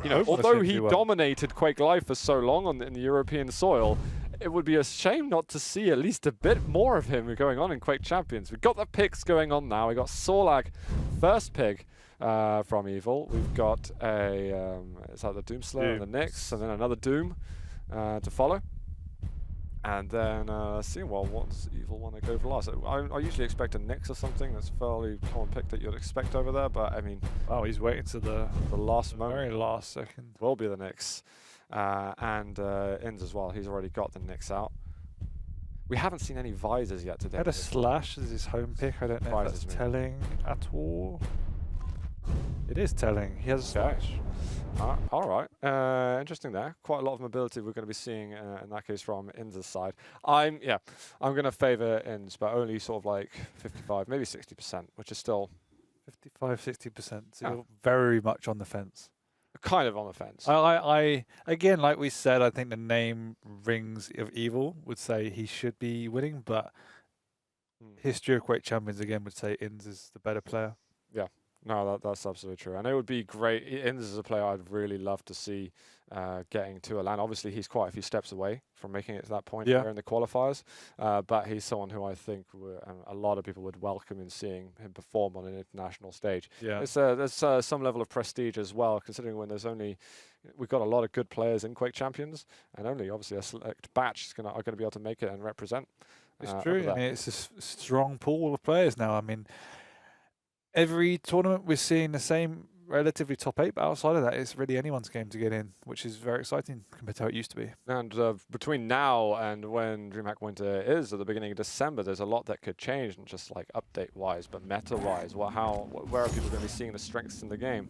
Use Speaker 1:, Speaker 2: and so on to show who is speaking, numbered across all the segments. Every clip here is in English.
Speaker 1: You know, although he dominated Quake Live for so long in the European soil, it would be a shame not to see at least a bit more of him going on in Quake Champions. We've got the picks going on now. We got Sorlag, first pick from Evil. We've got a, is that the Doomslayer and the Nyx, and then another Doom to follow. And then well, what's Evil want to go for last? I usually expect a Nyx or something. That's a fairly common pick that you'd expect over there, but I mean...
Speaker 2: Oh, he's waiting to the
Speaker 1: last moment.
Speaker 2: Very last second.
Speaker 1: Will be the Nyx. And Inns as well. He's already got the Nyx out. We haven't seen any visors yet today.
Speaker 2: He had a Slash as his home pick. I don't know if that's telling at all. It is telling. He has a Slash.
Speaker 1: All right. Interesting there. Quite a lot of mobility we're going to be seeing in that case from Inns' side. I'm going to favour Inns, but only sort of like 55, maybe 60%, which is still
Speaker 2: 55, 60%. So you're very much on the fence.
Speaker 1: Kind of on the fence.
Speaker 2: I again, like we said, I think the name rings of Evil would say he should be winning, but history of Quake Champions again would say Inns is the better player.
Speaker 1: Yeah, no, that's absolutely true. And it would be great. Inns is a player I'd really love to see getting to a LAN. Obviously, he's quite a few steps away from making it to that point here in the qualifiers, but he's someone who I think a lot of people would welcome in seeing him perform on an international stage. Yeah, there's some level of prestige as well, considering when we've got a lot of good players in Quake Champions, and only obviously a select batch are going to be able to make it and represent.
Speaker 2: It's true. I mean, it's a strong pool of players now. I mean, every tournament we're seeing the same relatively top 8, but outside of that, it's really anyone's game to get in, which is very exciting compared to how it used to be.
Speaker 1: And between now and when Dreamhack Winter is at the beginning of December, there's a lot that could change, not just like update-wise, but meta-wise. Where are people going to be seeing the strengths in the game?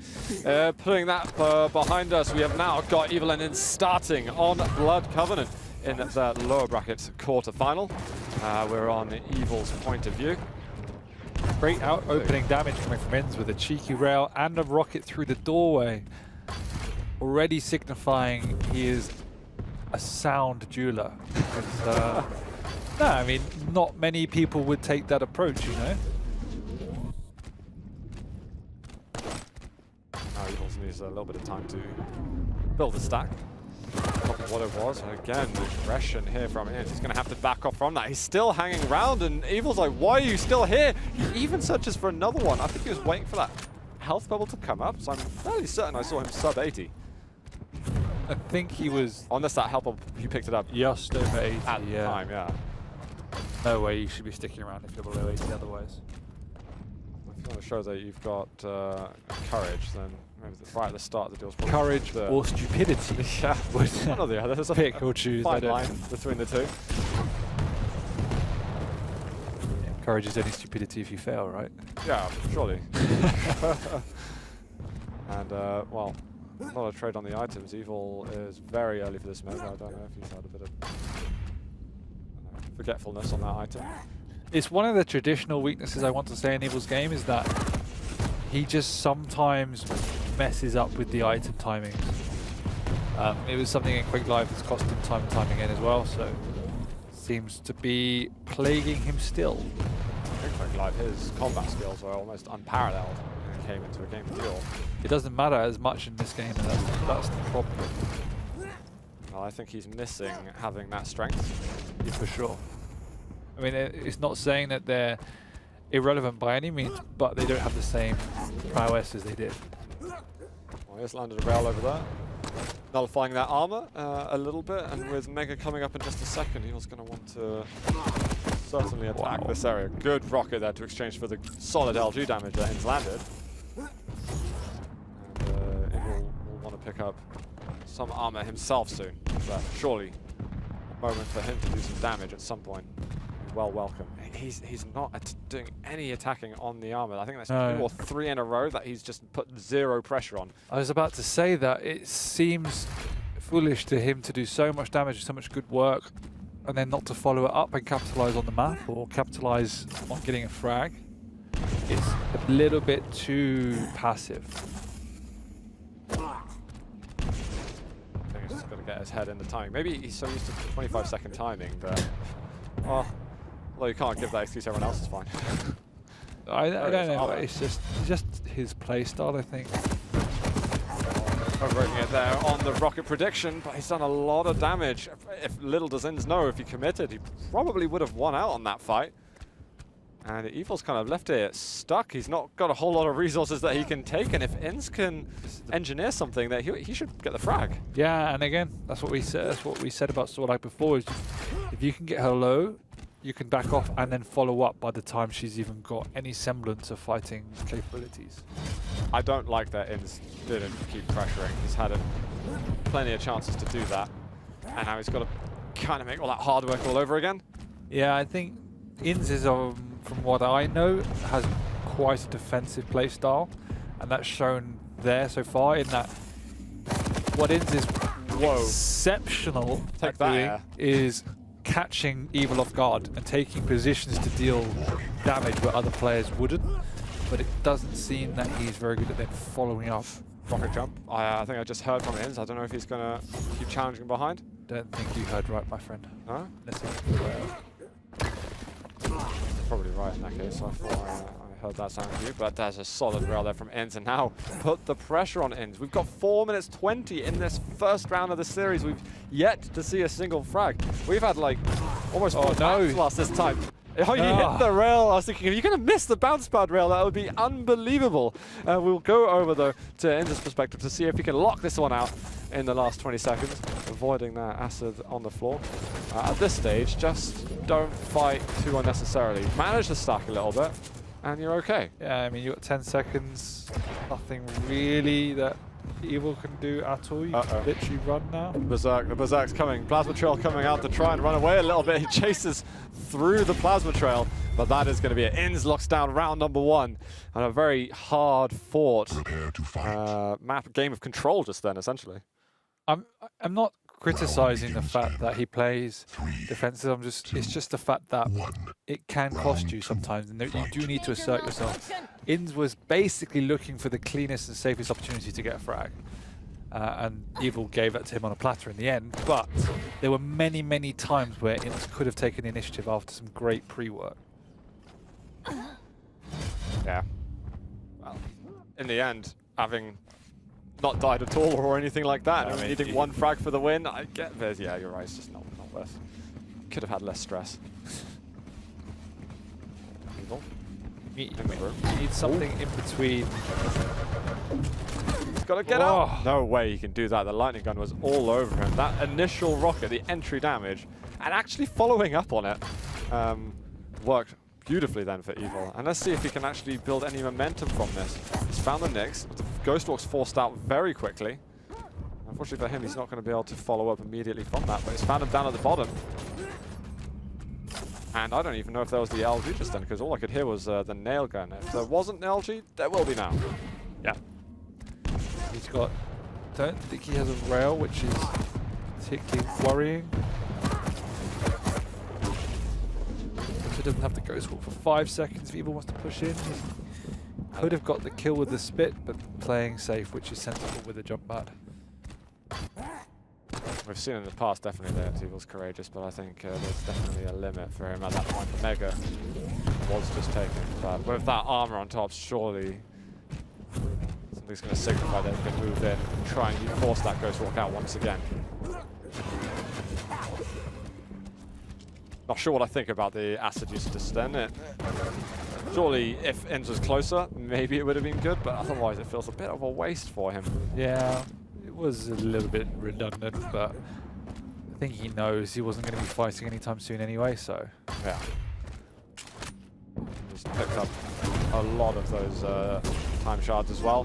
Speaker 1: Putting that behind us, we have now got Evil and Inns starting on Blood Covenant in that lower bracket quarter-final. We're on Evil's point of view.
Speaker 2: Great opening damage coming from Inns with a cheeky rail and a rocket through the doorway. Already signifying he is a sound dueler. No, I mean, not many people would take that approach, you know?
Speaker 1: Now Evils needs a little bit of time to build the stack. What it was, and again, the aggression here from Inns. He's going to have to back off from that. He's still hanging around, and Evil's like, why are you still here? He even searches for another one. I think he was waiting for that health bubble to come up, so I'm fairly certain I saw him sub 80.
Speaker 2: I think he was...
Speaker 1: Unless that health bubble, he picked it up
Speaker 2: just over 80
Speaker 1: at the time, yeah.
Speaker 2: No way you should be sticking around if you're below 80 otherwise.
Speaker 1: If you want to show that you've got courage, then maybe right at the start of the deal's probably
Speaker 2: courage or stupidity.
Speaker 1: Yeah, one or the other. There's a
Speaker 2: pick or choose.
Speaker 1: Fine line between the two.
Speaker 2: Yeah, courage is only stupidity if you fail, right?
Speaker 1: Yeah, surely. And well, not a trade on the items. Evil is very early for this move. I don't know if he's had a bit of forgetfulness on that item.
Speaker 2: It's one of the traditional weaknesses I want to say in Evil's game is that he just sometimes messes up with the item timings. It was something in Quake Live that's cost him time and time again as well, so seems to be plaguing him still.
Speaker 1: In Quake Live, his combat skills are almost unparalleled when he came into a game of duel.
Speaker 2: It doesn't matter as much in this game, and that's the problem.
Speaker 1: Well, I think he's missing having that strength.
Speaker 2: Yeah, for sure. I mean, it's not saying that they're irrelevant by any means, but they don't have the same prowess as they did.
Speaker 1: Well, he just landed a rail over there, nullifying that armor a little bit, and with Mega coming up in just a second, he was going to want to certainly attack this area. Good rocket there to exchange for the solid LG damage that Inns landed. And Evil will want to pick up some armor himself soon, but surely a moment for him to do some damage at some point. Well, welcome. He's not doing any attacking on the armor. I think that's 2 or 3 in a row that he's just put zero pressure on.
Speaker 2: I was about to say that it seems foolish to him to do so much damage, so much good work, and then not to follow it up and capitalize on the map or capitalize on getting a frag. It's a little bit too passive.
Speaker 1: I think he's just got to get his head in the timing. Maybe he's so used to 25-second timing that, well, you can't give that excuse, everyone else is fine.
Speaker 2: I don't know, it's just his play style, I think.
Speaker 1: Covering it there on the rocket prediction, but he's done a lot of damage. If little does Inns know, if he committed, he probably would have won out on that fight. And Evil's kind of left it stuck. He's not got a whole lot of resources that he can take, and if Inns can engineer something, that he should get the frag.
Speaker 2: Yeah, and again, that's what we said. That's what we said about Sorlag before. Is if you can get her low, you can back off and then follow up by the time she's even got any semblance of fighting capabilities.
Speaker 1: I don't like that Inns didn't keep pressuring. He's had plenty of chances to do that, and now he's got to kind of make all that hard work all over again.
Speaker 2: Yeah, I think Inns is, from what I know, has quite a defensive play style, and that's shown there so far in that what Inns is exceptional at doing is catching Evil off guard and taking positions to deal damage where other players wouldn't, but it doesn't seem that he's very good at then following up.
Speaker 1: Rocket jump. I think I just heard from Inns. I don't know if he's going to keep challenging behind.
Speaker 2: Don't think you heard right, my friend.
Speaker 1: Huh?
Speaker 2: Listen.
Speaker 1: Probably right in that case. I thought I heard that sound cue, but there's a solid rail there from Inns, and now put the pressure on Inns. We've got 4 minutes 20 in this first round of the series. We've yet to see a single frag. We've had like almost 4 bounce blasts this time. Oh, you hit the rail. I was thinking, if you're going to miss the bounce pad rail, that would be unbelievable. We'll go over, though, to Inns' perspective to see if he can lock this one out in the last 20 seconds, avoiding that acid on the floor. At this stage, just don't fight too unnecessarily. Manage to stack a little bit, and you're okay.
Speaker 2: Yeah, I mean, you've got 10 seconds. Nothing really that Evil can do at all. You can literally run now.
Speaker 1: Berserk, the Berserk's coming. Plasma Trail coming out to try and run away a little bit. He chases through the Plasma Trail, but that is going to be it. Inns locks down round number 1, and a very hard-fought game of control just then, essentially.
Speaker 2: I'm not criticizing the fact that he plays defensive. It's just the fact that it can cost you sometimes, and you do need to assert yourself. Inns was basically looking for the cleanest and safest opportunity to get a frag, and Evil gave it to him on a platter in the end. But there were many, many times where Inns could have taken the initiative after some great pre-work.
Speaker 1: Yeah. Well, in the end, having not died at all or anything like that, I mean, needing 1 frag for the win, I get this. Yeah, you're right. It's just not worth. Could have had less stress. Evil.
Speaker 2: You need something in between.
Speaker 1: He's got to get out. No way he can do that. The lightning gun was all over him. That initial rocket, the entry damage, and actually following up on it, worked beautifully then for Evil. And let's see if he can actually build any momentum from this. He's found the Nyx. The Ghostwalk's forced out very quickly. Unfortunately for him, he's not going to be able to follow up immediately from that, but he's found him down at the bottom. And I don't even know if there was the LG just then, because all I could hear was the nail gun. If there wasn't an LG, there will be now. Yeah.
Speaker 2: He's got... don't think he has a rail, which is particularly worrying. He doesn't have the Ghost Walk for 5 seconds if Evil wants to push in. He could have got the kill with the spit, but playing safe, which is sensible with the jump pad.
Speaker 1: We've seen in the past, definitely, that Evil's courageous, but I think there's definitely a limit for him at that point. The Mega was just taken, but with that armor on top, surely something's going to signify that he can move in and try and force that Ghost Walk out once again. Not sure what I think about the acid use just then. Surely, if Inns was closer, maybe it would have been good, but otherwise it feels a bit of a waste for him.
Speaker 2: Yeah. It was a little bit redundant, but I think he knows he wasn't going to be fighting anytime soon anyway, so...
Speaker 1: yeah. He's picked up a lot of those time shards as well.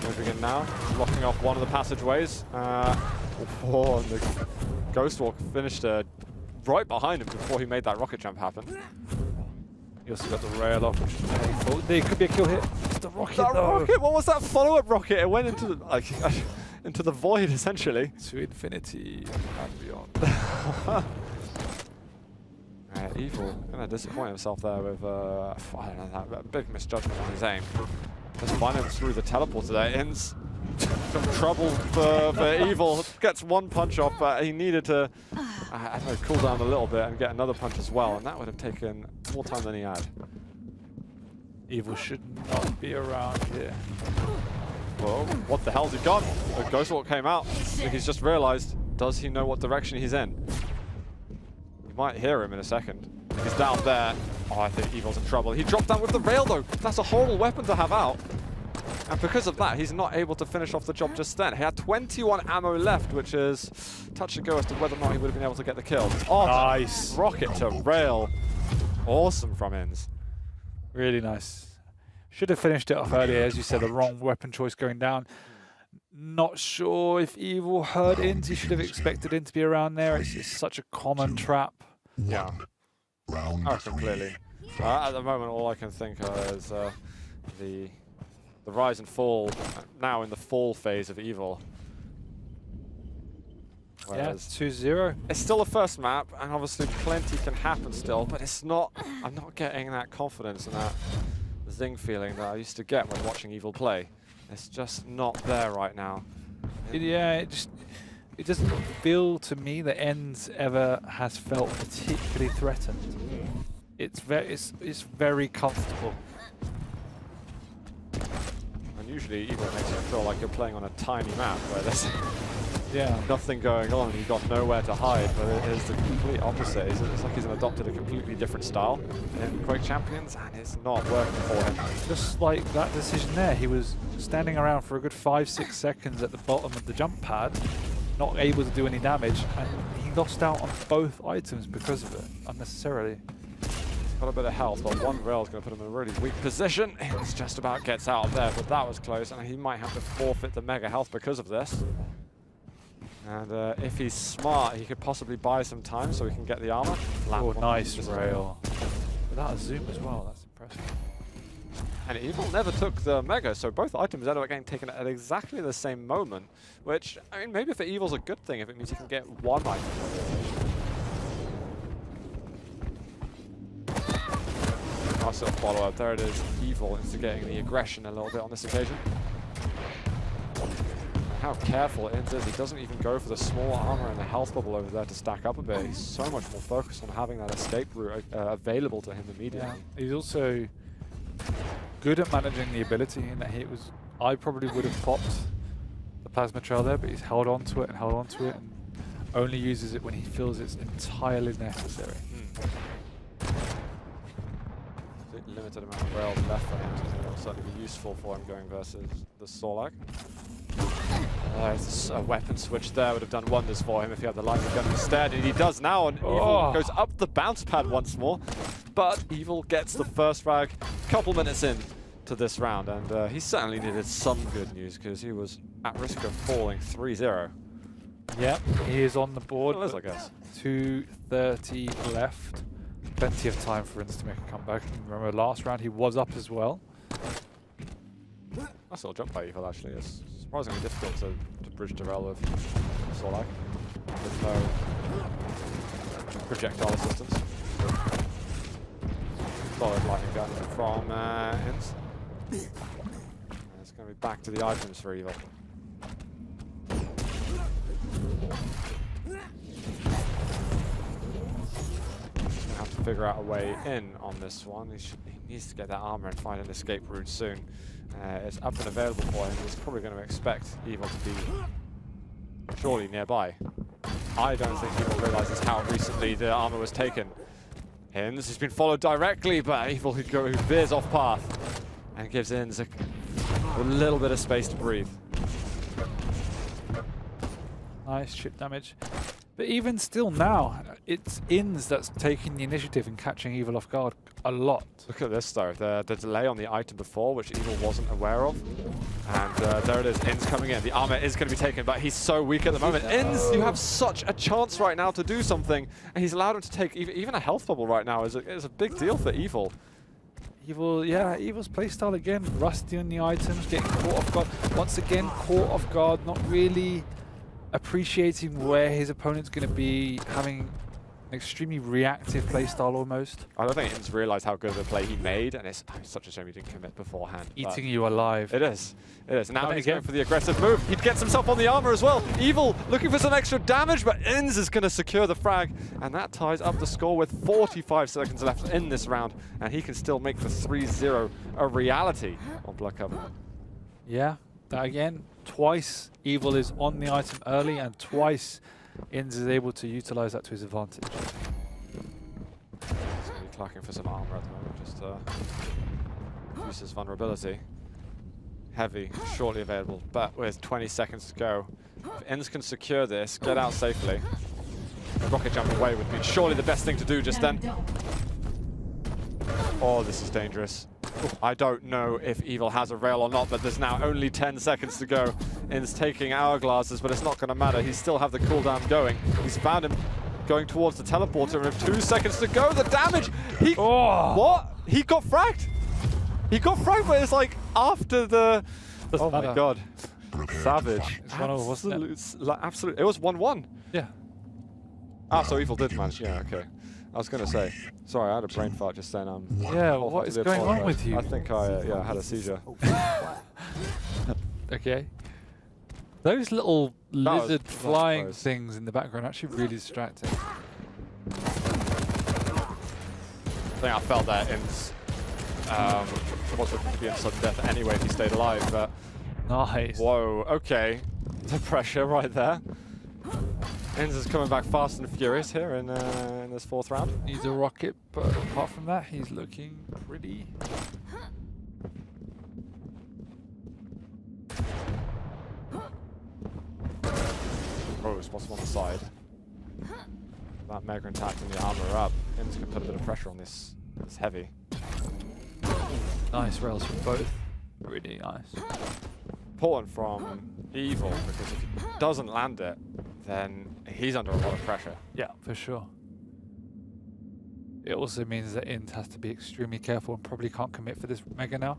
Speaker 1: Moving in now, blocking off one of the passageways. And the Ghost Walk finished right behind him before he made that rocket jump happen.
Speaker 2: He also got the rail off, which is painful. There could be a kill hit. It's the rocket,
Speaker 1: that rocket? What was that follow-up rocket? It went into the... into the void, essentially.
Speaker 2: To infinity and beyond.
Speaker 1: Evil going to disappoint himself there with, I don't know, a big misjudgment on his aim. Just find him through the teleporter there. Inns some trouble for Evil. Gets 1 punch off, but he needed to, I don't know, cool down a little bit and get another punch as well, and that would have taken more time than he had.
Speaker 2: Evil should not be around here.
Speaker 1: Whoa, what the hell's he got? A Ghostwalk came out. I think he's just realized, does he know what direction he's in? You might hear him in a second. He's down there. Oh, I think Evil's in trouble. He dropped down with the rail though. That's a horrible weapon to have out. And because of that, he's not able to finish off the job just then. He had 21 ammo left, which is touch and go as to whether or not he would have been able to get the kill. Oh, nice. Rocket to rail. Awesome from Inns.
Speaker 2: Really nice. Should have finished it off earlier, as you said, the wrong weapon choice going down. Not sure if Evil heard Inns. He should have expected him to be around there. It's just such a common trap.
Speaker 1: Yeah. Oh, completely. At the moment, all I can think of is the rise and fall, now in the fall phase of Evil. Whereas
Speaker 2: yeah, 2-0.
Speaker 1: It's still a first map, and obviously plenty can happen still, but it's not, I'm not getting that confidence and that zing feeling that I used to get when watching Evil play. It's just not there right now.
Speaker 2: It doesn't feel to me that Ends ever has felt particularly threatened. It's very comfortable.
Speaker 1: And usually Evil makes you feel like you're playing on a tiny map where there's nothing going on and you've got nowhere to hide, but it is the complete opposite. It's like he's adopted a completely different style in Quake Champions, and it's not working for him.
Speaker 2: Just like that decision there, he was standing around for a good 5-6 seconds at the bottom of the jump pad, not able to do any damage, and he lost out on both items because of it, unnecessarily.
Speaker 1: Got a bit of health, but one rail is going to put him in a really weak position. He just about gets out of there, but that was close, and he might have to forfeit the mega health because of this. And if he's smart, he could possibly buy some time so he can get the armor.
Speaker 2: Oh, nice rail. Without a zoom as well, that's impressive.
Speaker 1: And Evil never took the mega, so both items ended up getting taken at exactly the same moment, which, I mean, maybe for Evil's a good thing if it means he can get one item. Nice little follow-up. There it is. Evil instigating the aggression a little bit on this occasion. How careful Inns is. He doesn't even go for the small armor and the health bubble over there to stack up a bit. He's so much more focused on having that escape route available to him immediately.
Speaker 2: Yeah. He's also good at managing the ability in that I probably would have popped the plasma trail there, but he's held on to it and held on to it and only uses it when he feels it's entirely necessary.
Speaker 1: Limited amount of rails left for him, so it'll certainly be useful for him going versus the Sorlag. A weapon switch there would have done wonders for him if he had the lightning gun instead, and he does now, and Evil goes up the bounce pad once more, but Evil gets the first frag a couple minutes in to this round, and he certainly needed some good news because he was at risk of falling 3-0.
Speaker 2: Yep, he is on the board.
Speaker 1: Well, I guess.
Speaker 2: 2:30 left. Plenty of time for Inns to make a comeback. Remember last round he was up as well.
Speaker 1: Nice little jump by Evil actually. It's surprisingly difficult to bridge Durrell with Sorlag with no projectile assistance. Solid lightning gun from Inns. And it's going to be back to the items for Evil. Have to figure out a way in on this one. He needs to get that armor and find an escape route soon. It's up and available for him. He's probably going to expect Evil to be surely nearby. I don't think Evil realizes how recently the armor was taken. Inns has been followed directly, but Evil who veers off path and gives Inns a little bit of space to breathe.
Speaker 2: Nice chip damage. But even still now, it's Inns that's taking the initiative and catching Evil off guard a lot.
Speaker 1: Look at this though, the delay on the item before, which Evil wasn't aware of. And there it is, Inns coming in. The armor is going to be taken, but he's so weak at the moment. Inns, you have such a chance right now to do something, and he's allowed him to take even a health bubble right now is a big deal for Evil.
Speaker 2: Evil's playstyle again, rusty on the items, getting caught off guard. Once again, caught off guard, not really appreciating where his opponent's going to be, having an extremely reactive playstyle almost.
Speaker 1: I don't think Inns realized how good of a play he made, and it's such a shame he didn't commit beforehand.
Speaker 2: Eating you alive.
Speaker 1: It is. It is. Now he's going for the aggressive move. He gets himself on the armor as well. Evil looking for some extra damage, but Inns is going to secure the frag, and that ties up the score with 45 seconds left in this round, and he can still make the 3-0 a reality on Blood Covenant.
Speaker 2: Yeah, That again, twice Evil is on the item early, and twice Inns is able to utilize that to his advantage.
Speaker 1: He's going to be clacking for some armor at the moment, just to use his vulnerability. Heavy, shortly available, but with 20 seconds to go. If Inns can secure this, get out safely. A rocket jump away would be surely the best thing to do just then. Oh, this is dangerous. I don't know if Evil has a rail or not, but there's now only 10 seconds to go. Inns taking hourglasses, but it's not going to matter. He still have the cooldown going. He's found him going towards the teleporter, and with 2 seconds to go, the damage! What? He got fragged! He got fragged, but it's like after the...
Speaker 2: Doesn't
Speaker 1: my
Speaker 2: matter.
Speaker 1: god. Savage.
Speaker 2: It's 1-0, wasn't it?
Speaker 1: Absolute. It was 1-1.
Speaker 2: Yeah.
Speaker 1: Ah, so Evil did manage. Yeah, okay. I was going to say. Sorry, I had a brain fart just then.
Speaker 2: Yeah, what is going on with you?
Speaker 1: I think I had a seizure.
Speaker 2: Okay. Those little lizard
Speaker 1: that's
Speaker 2: flying
Speaker 1: close.
Speaker 2: things in the background are actually really distracting.
Speaker 1: I think I felt that Inns was looking to be in sudden death anyway if he stayed alive, but...
Speaker 2: Nice.
Speaker 1: Whoa, okay. The pressure right there. Inns is coming back fast and furious here in this 4th round.
Speaker 2: Needs a rocket, but apart from that, he's looking pretty...
Speaker 1: Oh, spots him on the side. That Mega attacking the armor up. Inns can put a bit of pressure on this heavy.
Speaker 2: Nice rails from both. Really nice.
Speaker 1: Important from Evil, because if he doesn't land it, then he's under a lot of pressure.
Speaker 2: Yeah, for sure. It also means that Int has to be extremely careful and probably can't commit for this Mega now.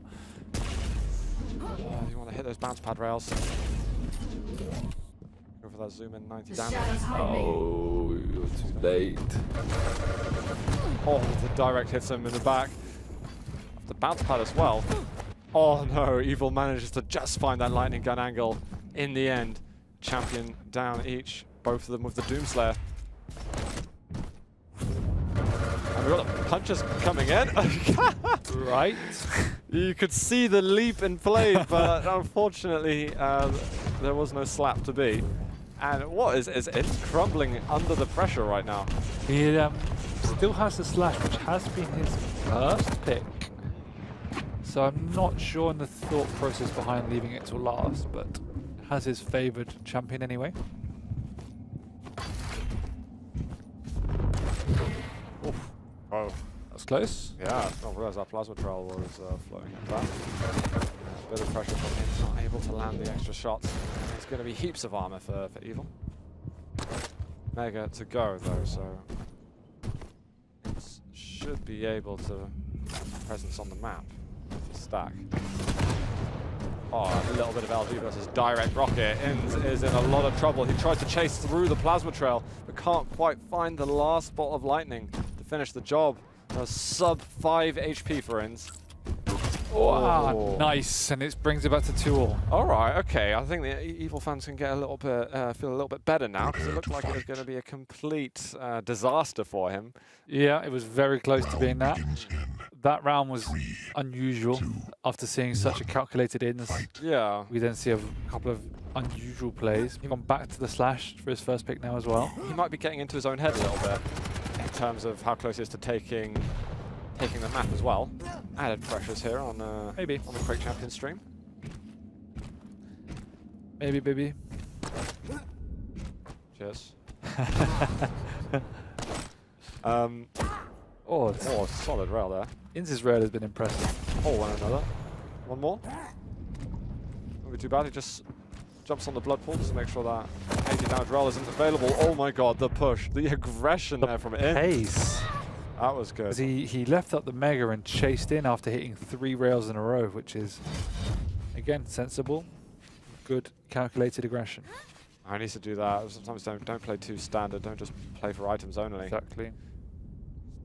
Speaker 1: You want to hit those bounce pad rails. Go for that zoom in 90 damage.
Speaker 2: Oh, you're too late.
Speaker 1: Oh, the direct hits him in the back. The bounce pad as well. Oh no, Evil manages to just find that lightning gun angle in the end. Champion down each, both of them with the Doomslayer. And we've got the punches coming in.
Speaker 2: Right.
Speaker 1: You could see the leap in play, but unfortunately there was no slap to be. And what is it's crumbling under the pressure right now.
Speaker 2: He still has the slash, which has been his first pick. So I'm not sure on the thought process behind leaving it till last, but has his favoured champion anyway.
Speaker 1: Oof. Oh,
Speaker 2: That's close.
Speaker 1: yeah, I didn't realize that plasma trail was floating at that. A bit of pressure from him, not able to land the extra shots. It's going to be heaps of armor for Evil. Mega to go though, so should be able to have presence on the map. Stack. Oh, a little bit of LV versus direct rocket. Inns is in a lot of trouble. He tries to chase through the plasma trail, but can't quite find the last bolt of lightning to finish the job. Sub 5 HP for Inns.
Speaker 2: Oh, nice, and it brings it back to 2-2.
Speaker 1: All right, okay. I think the Evil fans can get a little bit, feel a little bit better now, because it looked like it was going to be a complete disaster for him.
Speaker 2: Yeah, it was very close to being that. That round was unusual after seeing such a calculated Inns.
Speaker 1: Yeah.
Speaker 2: We then see a couple of unusual plays. He's gone back to the slash for his first pick now as well.
Speaker 1: He might be getting into his own head a little bit in terms of how close he is to taking the map as well. Added pressures here on
Speaker 2: Maybe
Speaker 1: on the Quake Champion stream.
Speaker 2: Maybe, baby.
Speaker 1: Cheers.
Speaker 2: Oh,
Speaker 1: Solid rail there.
Speaker 2: Inns' rail has been impressive.
Speaker 1: Oh, and another. One more. Won't be too bad. He just jumps on the blood pool just to make sure that 80 damage rail isn't available. Oh my god, the push, the aggression there from Inns.
Speaker 2: Pace.
Speaker 1: That was good.
Speaker 2: He left up the Mega and chased in after hitting 3 rails in a row, which is, again, sensible. Good calculated aggression.
Speaker 1: I need to do that. Sometimes don't play too standard. Don't just play for items only.
Speaker 2: Exactly.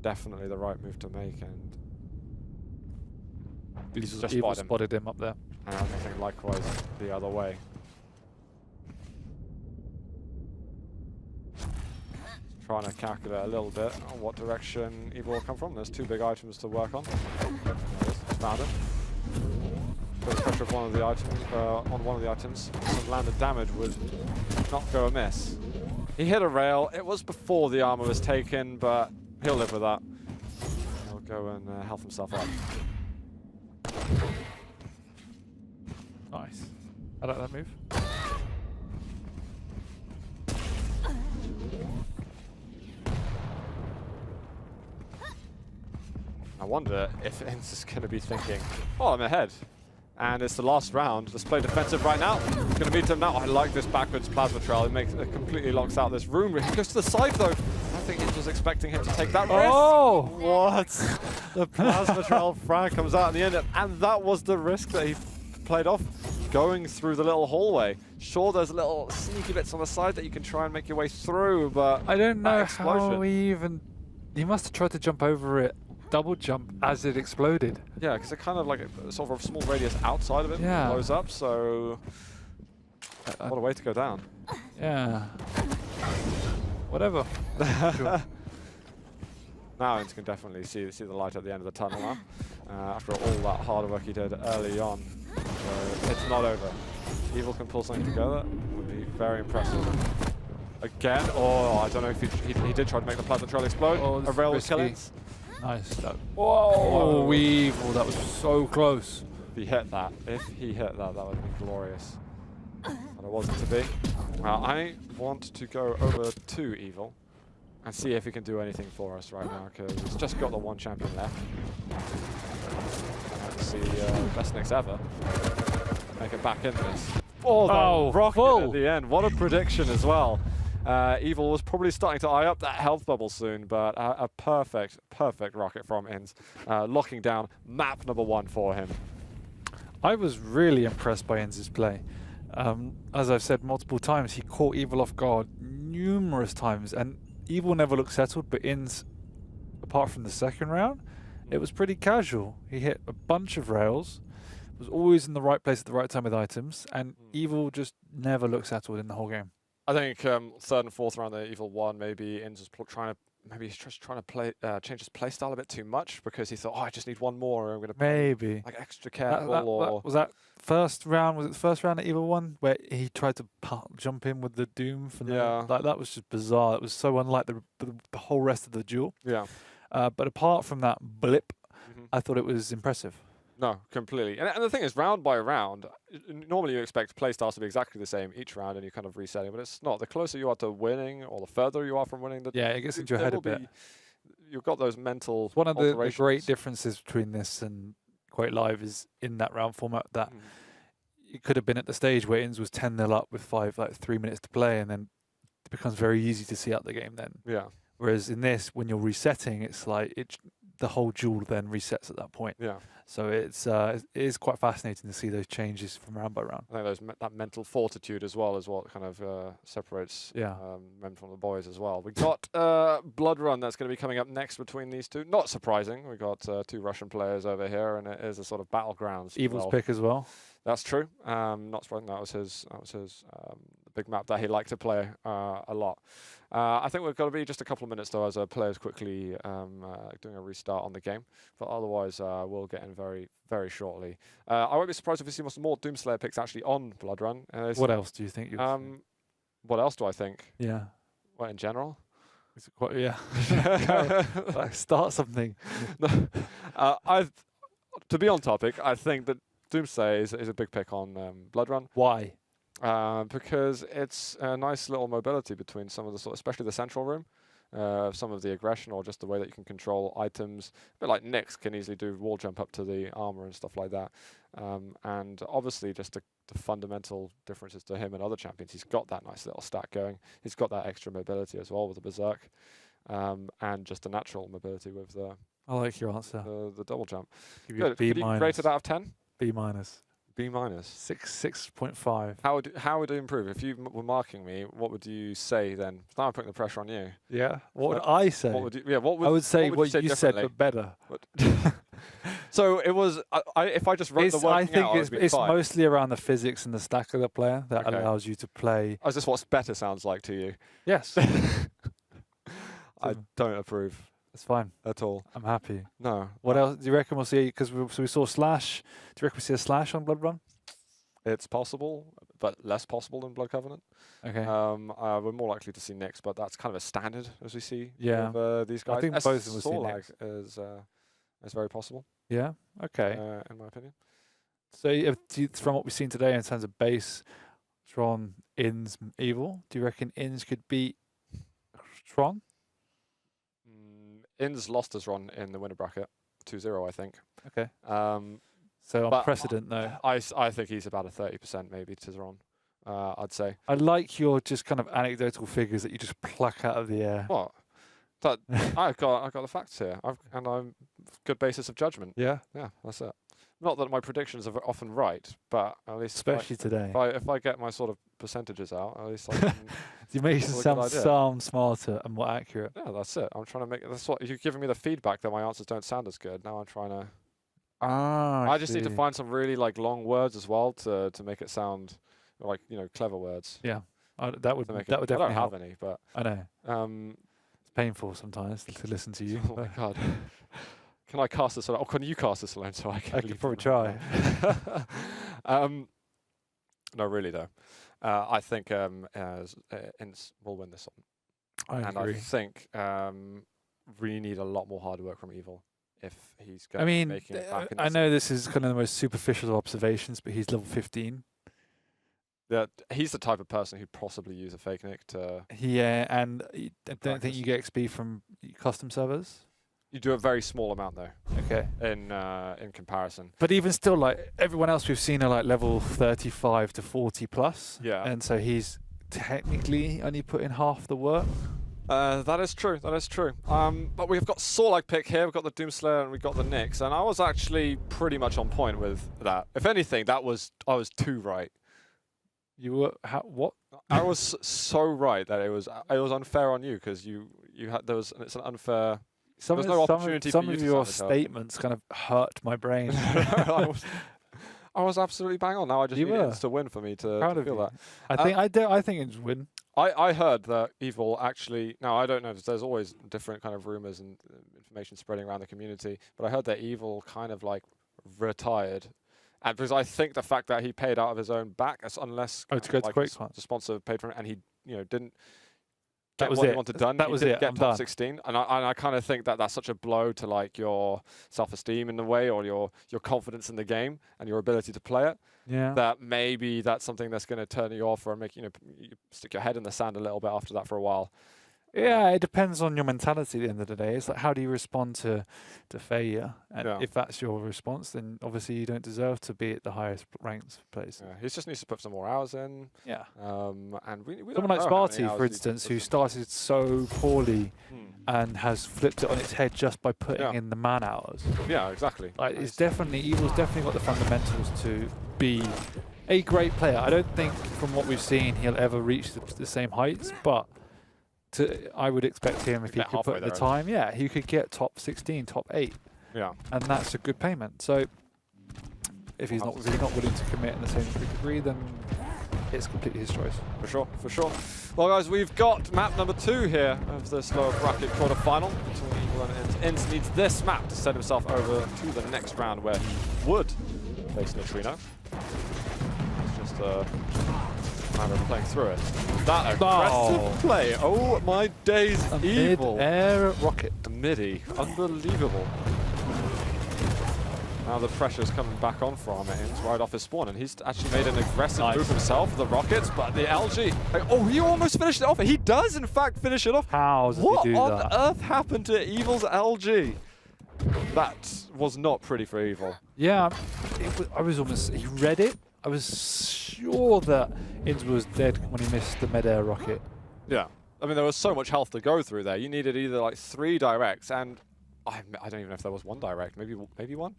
Speaker 1: Definitely the right move to make, and
Speaker 2: Evil
Speaker 1: just
Speaker 2: spotted him up there.
Speaker 1: And I think likewise the other way. Trying to calculate a little bit on what direction Evil will come from. There's 2 big items to work on. Found it. put pressure of one of the items, on one of the items. Some landed damage would not go amiss. He hit a rail. It was before the armor was taken, but he'll live with that. He'll go and health himself up.
Speaker 2: Nice. I like that move.
Speaker 1: I wonder if Inns is going to be thinking, oh, I'm ahead. And it's the last round. Let's play defensive right now. Going to meet him now. I like this backwards plasma trail. It completely locks out this room. He goes to the side, though. I think Inns was expecting him to take that risk.
Speaker 2: Oh!
Speaker 1: What? The plasma trail frag comes out in the end. And that was the risk that he played off, going through the little hallway. Sure, there's little sneaky bits on the side that you can try and make your way through, but
Speaker 2: I don't know how he even... He must have tried to jump over it. Double jump as it exploded.
Speaker 1: Yeah, because it kind of like a sort of a small radius outside of it blows up, so what a way to go down.
Speaker 2: Yeah. Whatever.
Speaker 1: Now Inns can definitely see the light at the end of the tunnel now, after all that hard work he did early on. So it's not over. Evil can pull something together. Would be very impressive. Again, oh, I don't know if he did try to make the plasma trail explode.
Speaker 2: Oh,
Speaker 1: a rail was killing.
Speaker 2: Nice. Whoa, Evil, that was so close.
Speaker 1: If he hit that, that would have been glorious. But it wasn't to be. Well, I want to go over to Evil and see if he can do anything for us right now, because he's just got the one champion left. Let's see best Knicks ever make it back in this. Oh, the rocket at the end. What a prediction as well. Evil was probably starting to eye up that health bubble soon, but a perfect rocket from Inns, locking down map number 1 for him.
Speaker 2: I was really impressed by Inns' play. As I've said multiple times, he caught Evil off guard numerous times, and Evil never looked settled, but Inns, apart from the second round, it was pretty casual. He hit a bunch of rails, was always in the right place at the right time with items, and Evil just never looked settled in the whole game.
Speaker 1: I think third and fourth round, the Evil won. Maybe Inns was trying to play change his play style a bit too much, because he thought, oh, I just need one more. I'm going to
Speaker 2: maybe
Speaker 1: like extra careful.
Speaker 2: Was that first round? Was it the first round that Evil won, where he tried to jump in with the Doom? Like that was just bizarre. It was so unlike the whole rest of the duel.
Speaker 1: Yeah.
Speaker 2: But apart from that blip, I thought it was impressive.
Speaker 1: No, completely. And the thing is, round by round, normally you expect play styles to be exactly the same each round, and you're kind of resetting, but it's not. The closer you are to winning, or the further you are from winning,
Speaker 2: it gets into your head a bit.
Speaker 1: You've got those mental
Speaker 2: One of the great differences between this and Quake Live is in that round format that it could have been at the stage where Inns was 10-0 up with 3 minutes to play, and then it becomes very easy to see out the game then.
Speaker 1: Yeah.
Speaker 2: Whereas in this, when you're resetting, it's like the whole duel then resets at that point.
Speaker 1: Yeah.
Speaker 2: So it is quite fascinating to see those changes from round by round.
Speaker 1: I think that mental fortitude as well is what kind of separates men from the boys as well. We've got Blood Run that's going to be coming up next between these two. Not surprising. We've got 2 Russian players over here, and it is a sort of battlegrounds.
Speaker 2: Evil's pick as well.
Speaker 1: That's true. Not surprising. That was his big map that he liked to play a lot. I think we've got to be just a couple of minutes though, as players quickly doing a restart on the game. But otherwise, we'll get in very, very shortly. I won't be surprised if we see some more Doomslayer picks actually on Blood Run.
Speaker 2: What else do you think?
Speaker 1: What else do I think?
Speaker 2: Yeah.
Speaker 1: What in general?
Speaker 2: Is it quite, yeah. Start something.
Speaker 1: To be on topic, I think that Doomslayer is a big pick on Blood Run.
Speaker 2: Why?
Speaker 1: Because it's a nice little mobility between some of the especially the central room, some of the aggression, or just the way that you can control items. A bit like Nyx can easily do wall jump up to the armor and stuff like that. And obviously just the fundamental differences to him and other champions. He's got that nice little stack going. He's got that extra mobility as well with the Berserk, and just a natural mobility with the.
Speaker 2: I like your answer.
Speaker 1: The double jump.
Speaker 2: Give you a B minus.
Speaker 1: Rated out of 10?
Speaker 2: B minus.
Speaker 1: B minus.
Speaker 2: 6.5.
Speaker 1: How would it improve? If you were marking me, what would you say then? Now I'm putting the pressure on you.
Speaker 2: Yeah. What would I say?
Speaker 1: What would you, I
Speaker 2: would say what you said, but better.
Speaker 1: So it was. If I just wrote the working out,
Speaker 2: I think it's mostly around the physics and the stack of the player that allows you to play.
Speaker 1: Is this what better sounds like to you?
Speaker 2: Yes.
Speaker 1: I don't approve.
Speaker 2: It's fine.
Speaker 1: at all.
Speaker 2: I'm happy.
Speaker 1: No.
Speaker 2: What else do you reckon we'll see? Because we saw Slash. Do you reckon we see a Slash on Blood Run?
Speaker 1: It's possible, but less possible than Blood Covenant.
Speaker 2: Okay.
Speaker 1: We're more likely to see Nyx, but that's kind of a standard as we see with these guys.
Speaker 2: I think both of them will see
Speaker 1: Sorlag is very possible.
Speaker 2: Yeah. Okay.
Speaker 1: In my opinion.
Speaker 2: So from what we've seen today in terms of base, Tron, Inns, Evil, do you reckon Inns could beat Tron?
Speaker 1: Inns lost us Ron in the winner bracket, 2-0, I think.
Speaker 2: Okay.
Speaker 1: So
Speaker 2: on precedent, though.
Speaker 1: I think he's about a 30% maybe to Ron, I'd say.
Speaker 2: I like your just kind of anecdotal figures that you just pluck out of the air.
Speaker 1: What? I've got the facts here, and I'm good basis of judgment.
Speaker 2: Yeah?
Speaker 1: Yeah, that's it. Not that my predictions are often right, but at least
Speaker 2: especially today.
Speaker 1: If I get my sort of percentages out, at least I can.
Speaker 2: You make it sound smarter and more accurate.
Speaker 1: Yeah, that's it. I'm trying to make. That's what you're giving me the feedback that my answers don't sound as good. Now I'm trying to. I just need to find some really long words as well to make it sound like clever words.
Speaker 2: Yeah, that would definitely
Speaker 1: I don't
Speaker 2: help.
Speaker 1: have any, but
Speaker 2: I know. It's painful sometimes to listen to you.
Speaker 1: Oh my god. Can I cast this alone? Oh, can you cast this alone so I can?
Speaker 2: I could probably try.
Speaker 1: No, really though. I think Inns will win this one.
Speaker 2: I
Speaker 1: think we need a lot more hard work from Evil if he's going.
Speaker 2: I mean,
Speaker 1: making it back in
Speaker 2: I know this is kind of the most superficial observations, but he's level 15.
Speaker 1: Yeah, he's the type of person who'd possibly use a fake nick to.
Speaker 2: Yeah, and I don't think you get XP from custom servers.
Speaker 1: You do a very small amount though.
Speaker 2: Okay.
Speaker 1: In comparison.
Speaker 2: But even still, like everyone else we've seen are like level 35 to 40 plus.
Speaker 1: Yeah.
Speaker 2: And so he's technically only put in half the work.
Speaker 1: That is true. That is true. But we've got Sorlag pick here. We've got the Doomslayer and we've got the Nyx, and I was actually pretty much on point with that. If anything, I was too right.
Speaker 2: You were what?
Speaker 1: I was so right that it was unfair on you because you had it's an unfair.
Speaker 2: Some
Speaker 1: of
Speaker 2: your statements kind of hurt my brain.
Speaker 1: I was absolutely bang on. Now I just need Inns to win for me to feel that.
Speaker 2: I think Inns win.
Speaker 1: I heard that Evil actually. Now I don't know. There's always different kind of rumors and information spreading around the community, but I heard that Evil kind of retired, and because I think the fact that he paid out of his own back, unless
Speaker 2: to go to Quake,
Speaker 1: the sponsor paid for it, and he didn't.
Speaker 2: That was
Speaker 1: what
Speaker 2: it.
Speaker 1: He wanted done.
Speaker 2: That was it.
Speaker 1: Get top 16, and I kind of think that that's such a blow to your self-esteem in a way, or your confidence in the game and your ability to play it.
Speaker 2: Yeah.
Speaker 1: That maybe that's something that's going to turn you off or make you stick your head in the sand a little bit after that for a while.
Speaker 2: Yeah, it depends on your mentality at the end of the day. It's like, how do you respond to failure? And if that's your response, then obviously you don't deserve to be at the highest ranked place.
Speaker 1: Yeah, he just needs to put some more hours in.
Speaker 2: Yeah.
Speaker 1: And we
Speaker 2: someone like Sparty, for instance, who started so poorly and has flipped it on its head just by putting in the man hours.
Speaker 1: Yeah, exactly.
Speaker 2: Like, it's definitely, Evil's definitely got the fundamentals to be a great player. I don't think from what we've seen he'll ever reach the same heights, but I would expect him, if he could put in the time, he could get top 16, top 8. Yeah. And that's a good payment. So if he's not willing to commit in the same degree, then it's completely his choice.
Speaker 1: For sure, for sure. Well, guys, we've got map number 2 here of this lower bracket quarterfinal between Evil and Inns. Needs this map to send himself over to the next round where he would face Neutrino. It's just a matter of playing through it. That aggressive play. Oh my days, Evil.
Speaker 2: Mid-air rocket.
Speaker 1: The midi. Unbelievable. Now the pressure's coming back on from Inns right off his spawn, and he's actually made an aggressive move himself, the rockets, but the LG. He almost finished it off. He does, in fact, finish it off.
Speaker 2: How does he do that?
Speaker 1: What on earth happened to Evil's LG? That was not pretty for Evil.
Speaker 2: Yeah, he read it. I was sure that Inns was dead when he missed the mid-air rocket.
Speaker 1: Yeah. I mean, there was so much health to go through there. You needed either 3 directs, and I don't even know if there was 1 direct, maybe 1.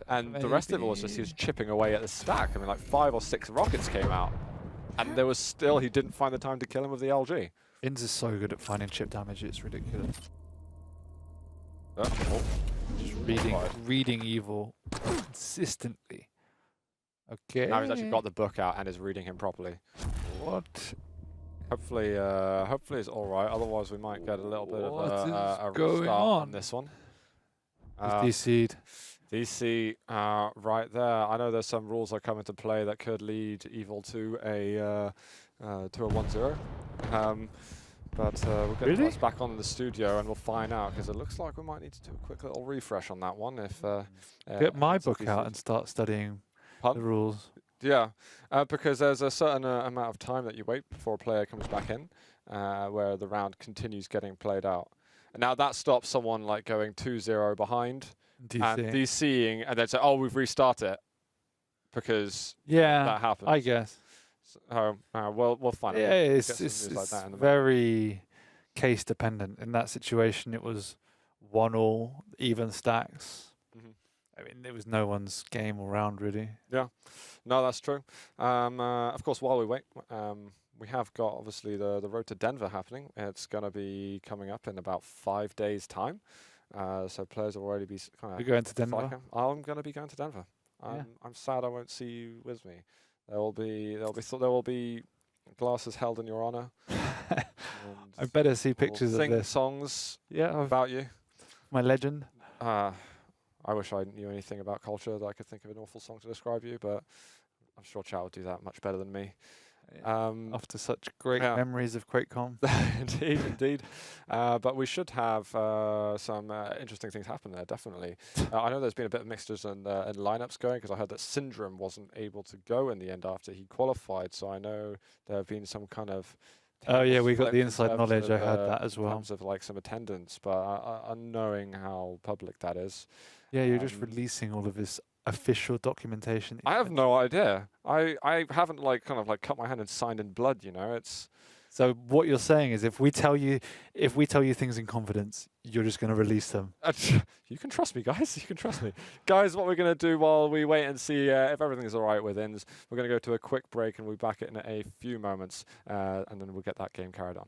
Speaker 1: And the rest of it was just he was chipping away at the stack. I mean, 5 or 6 rockets came out, and there was still, he didn't find the time to kill him with the LG.
Speaker 2: Inns is so good at finding chip damage, it's ridiculous. Just reading Evil consistently. Okay.
Speaker 1: Now he's actually got the book out and is reading him properly.
Speaker 2: What
Speaker 1: Hopefully, hopefully it's all right. Otherwise, we might get a little bit of a
Speaker 2: going
Speaker 1: restart
Speaker 2: on?
Speaker 1: on this one.
Speaker 2: He's DC'd.
Speaker 1: DC right there. I know there's some rules that come into play that could lead Evil to a 1-0. But we'll get us back on in the studio and we'll find out, because it looks like we might need to do a quick little refresh on that one. If
Speaker 2: get my book out and start studying the rules.
Speaker 1: Yeah, because there's a certain amount of time that you wait before a player comes back in, where the round continues getting played out. And now that stops someone like going 2-0 behind and DCing, and then say, "Oh, we've restarted it," because that happens.
Speaker 2: I guess.
Speaker 1: So, we'll find out.
Speaker 2: Yeah, it's like that very case dependent. In that situation, it was 1-1, even stacks. I mean, it was no one's game all round, really. Yeah, no, that's true. Of course, while we wait, we have got obviously the road to Denver happening. It's going to be coming up in about 5 days' time. So players will already be kind of. You're going to Denver?
Speaker 1: I'm going to be going to Denver. I'm sad I won't see you with me. There will be glasses held in your honor.
Speaker 2: I better see pictures of this.
Speaker 1: Songs about you.
Speaker 2: My legend.
Speaker 1: I wish I knew anything about culture that I could think of an awful song to describe you, but I'm sure Chow would do that much better than me.
Speaker 2: After such great memories of QuakeCon.
Speaker 1: Indeed. But we should have some interesting things happen there, definitely. I know there's been a bit of mixtures and lineups going, because I heard that Syndrome wasn't able to go in the end after he qualified, so I know there have been some kind of...
Speaker 2: Oh yeah, we got the inside knowledge. I heard that as well.
Speaker 1: In terms of like some attendance, but unknowing how public that is.
Speaker 2: Yeah, you're just releasing all of this official documentation.
Speaker 1: I have no idea. I haven't kind of cut my hand and signed in blood. You know, it's.
Speaker 2: So what you're saying is, if we tell you things in confidence, you're just going to release them.
Speaker 1: You can trust me, guys. You can trust me, guys. What we're going to do while we wait and see if everything's all right with Ins, we're going to go to a quick break and we'll be back in a few moments, and then we'll get that game carried on.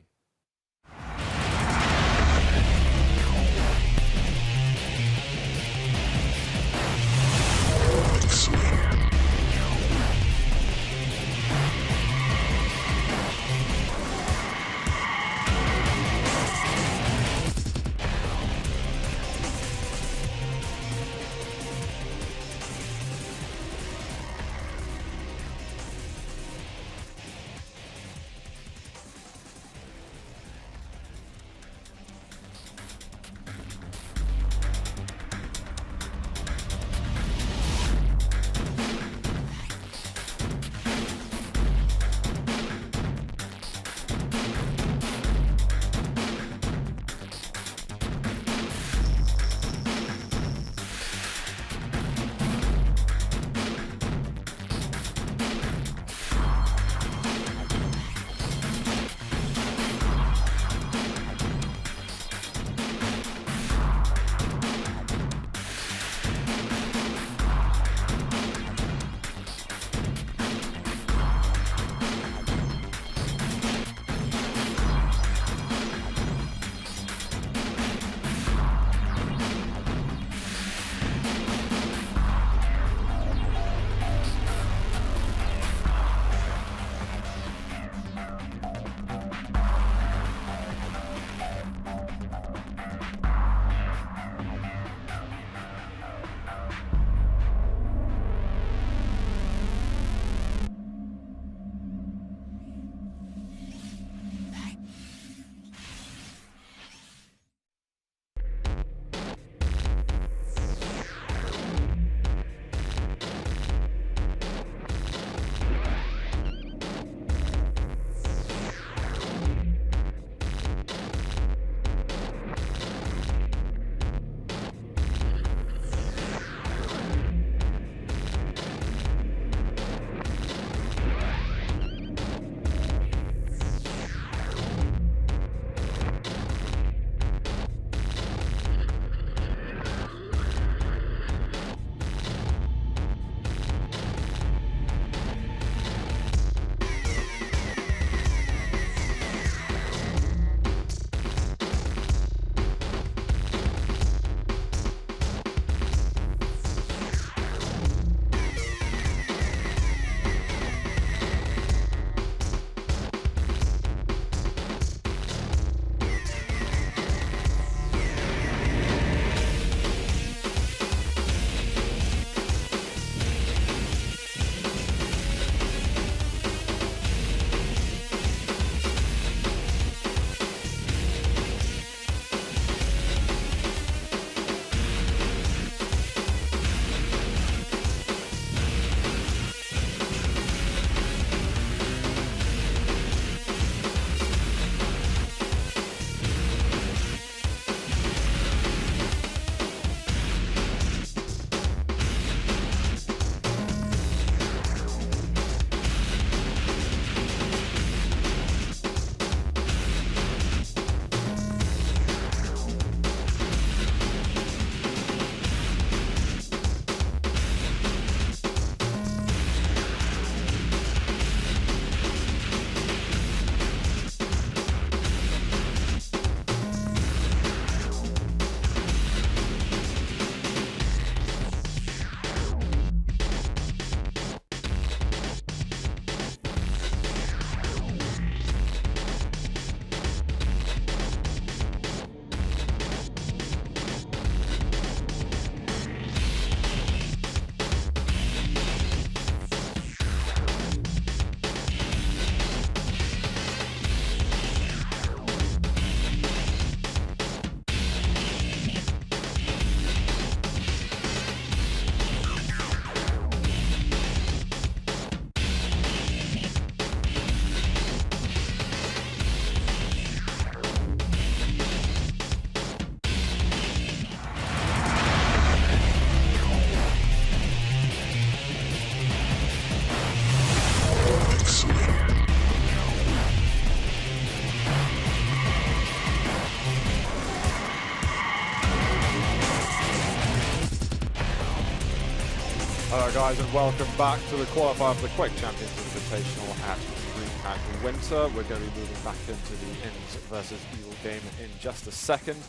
Speaker 1: Hello guys and welcome back to the qualifier for the Quake Champions Invitational at Dreamhack Winter. We're going to be moving back into the Ins versus Evil game in just a second.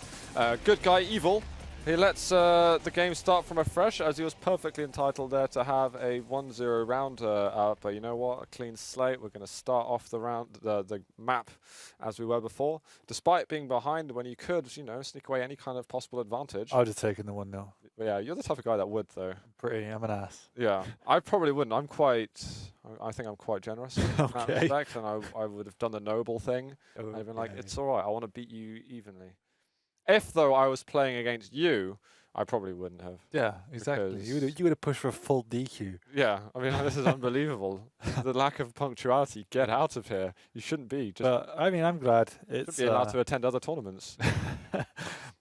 Speaker 1: Good guy Evil, he lets the game start from afresh as he was perfectly entitled there to have a 1-0 round but you know what, a clean slate. We're going to start off the round, the map as we were before. Despite being behind when you could, you know, sneak away any kind of possible advantage.
Speaker 2: I would have taken the 1-0.
Speaker 1: Yeah, you're the type of guy that would though.
Speaker 2: I'm an ass.
Speaker 1: Yeah, I probably wouldn't. I think I'm quite generous in that
Speaker 2: Okay.
Speaker 1: respect, and I would have done the noble thing. I've been like,
Speaker 2: Okay.
Speaker 1: it's all right. I want to beat you evenly. If though I was playing against you, I probably wouldn't have.
Speaker 2: Yeah, exactly. You would have pushed for a full DQ.
Speaker 1: Yeah, I mean this is unbelievable. The lack of punctuality. Get out of here. You shouldn't be. Just
Speaker 2: But I mean, I'm glad
Speaker 1: shouldn't
Speaker 2: it's
Speaker 1: be allowed to attend other tournaments.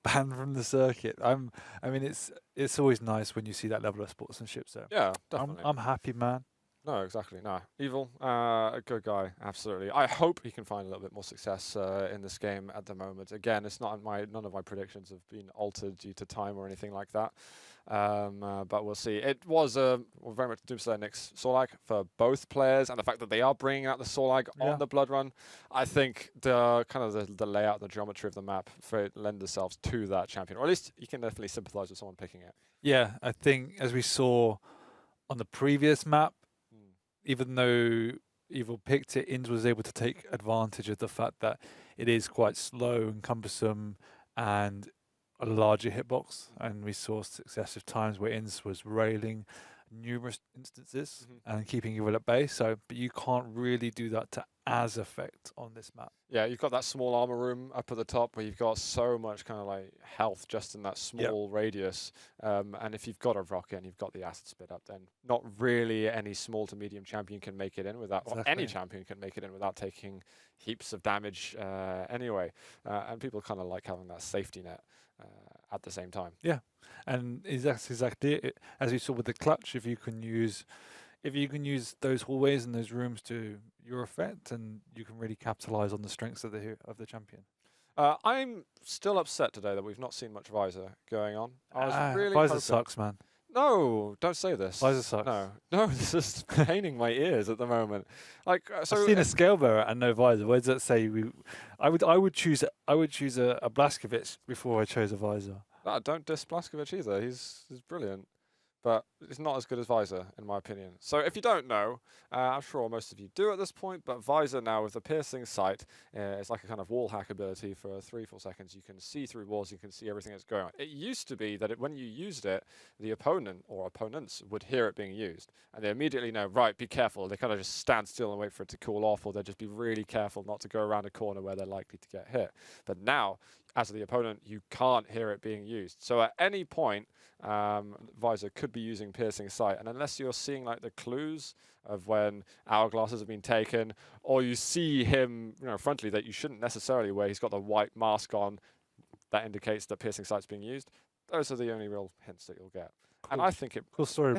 Speaker 2: banned from the circuit. I mean, it's always nice when you see that level of sportsmanship. So
Speaker 1: Yeah, definitely.
Speaker 2: I'm happy, man.
Speaker 1: No, exactly. No, Evil, a good guy, absolutely. I hope he can find a little bit more success in this game at the moment. Again, it's not none of my predictions have been altered due to time or anything like that. But we'll see. It was very much Doomslayer Nyx Sorlag for both players, and the fact that they are bringing out the Sorlag on the Blood Run, I think the kind of the layout, the geometry of the map lend themselves to that champion, or at least you can definitely sympathise with someone picking it.
Speaker 2: Yeah, I think as we saw on the previous map, even though Evil picked it, Ins was able to take advantage of the fact that it is quite slow and cumbersome and a larger hitbox. And we saw successive times where Ins was railing numerous instances and keeping Evil at bay. But you can't really do that to as effect on this map.
Speaker 1: Yeah, you've got that small armor room up at the top where you've got so much kind of like health just in that small radius. And if you've got a rocket and you've got the acid spit up, then not really any small to medium champion can make it in without, or any champion can make it in without taking heaps of damage anyway. And people kind of like having that safety net at the same time.
Speaker 2: Yeah, and that's exactly it. As we saw with the clutch, if you can use those hallways and those rooms to your effect, and you can really capitalize on the strengths of the champion.
Speaker 1: I'm still upset today that we've not seen much Visor going on. I was really
Speaker 2: Visor
Speaker 1: hoping.
Speaker 2: sucks, man.
Speaker 1: No, don't say this.
Speaker 2: Visor sucks.
Speaker 1: No, this is paining my ears at the moment. Like, so
Speaker 2: I've seen a scale bearer and no Visor. Where does that say? I would choose a Blazkowicz before I chose a Visor.
Speaker 1: No, don't diss Blazkowicz either. He's brilliant. But it's not as good as Visor, in my opinion. So if you don't know, I'm sure most of you do at this point, but Visor now with the piercing sight, it's like a kind of wall hack ability for 3-4 seconds. You can see through walls, you can see everything that's going on. It used to be that when you used it, the opponent or opponents would hear it being used, and they immediately know, right, be careful. They kind of just stand still and wait for it to cool off, or they'd just be really careful not to go around a corner where they're likely to get hit. But now, as the opponent, you can't hear it being used. So at any point, Visor could be using piercing sight, and unless you're seeing like the clues of when hourglasses have been taken, or you see him, frontally that you shouldn't necessarily wear, he's got the white mask on, that indicates that piercing sight's being used. Those are the only real hints that you'll get. Cool. And I think it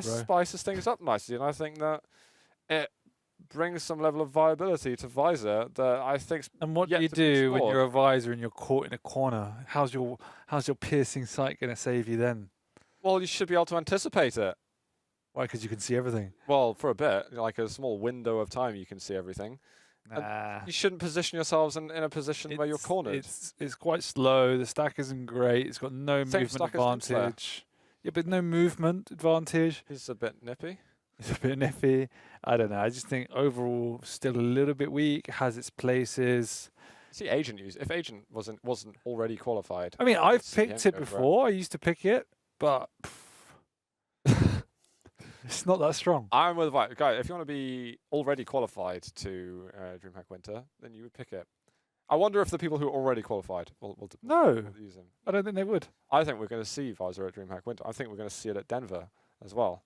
Speaker 1: spices things up nicely, and I think that it brings some level of viability to Visor that I think.
Speaker 2: And what do you do when you're a Visor and you're caught in a corner? How's your piercing sight going to save you then?
Speaker 1: Well, you should be able to anticipate it.
Speaker 2: Why? Because you can see everything.
Speaker 1: Well, for a bit, like a small window of time, you can see everything.
Speaker 2: Nah.
Speaker 1: You shouldn't position yourselves in a position where you're cornered.
Speaker 2: It's quite slow. The stack isn't great. It's got no movement advantage. Yeah, but no movement advantage.
Speaker 1: He's a bit nippy.
Speaker 2: It's a bit nippy. I don't know. I just think overall still a little bit weak. Has its places.
Speaker 1: See, Agent used. If Agent wasn't already qualified.
Speaker 2: I mean, I've picked it before. I used to pick it, but it's not that strong.
Speaker 1: I'm with the guy. If you want to be already qualified to Dreamhack Winter, then you would pick it. I wonder if the people who are already qualified will use him.
Speaker 2: I don't think they would.
Speaker 1: I think we're going to see Visor at Dreamhack Winter. I think we're going to see it at Denver as well.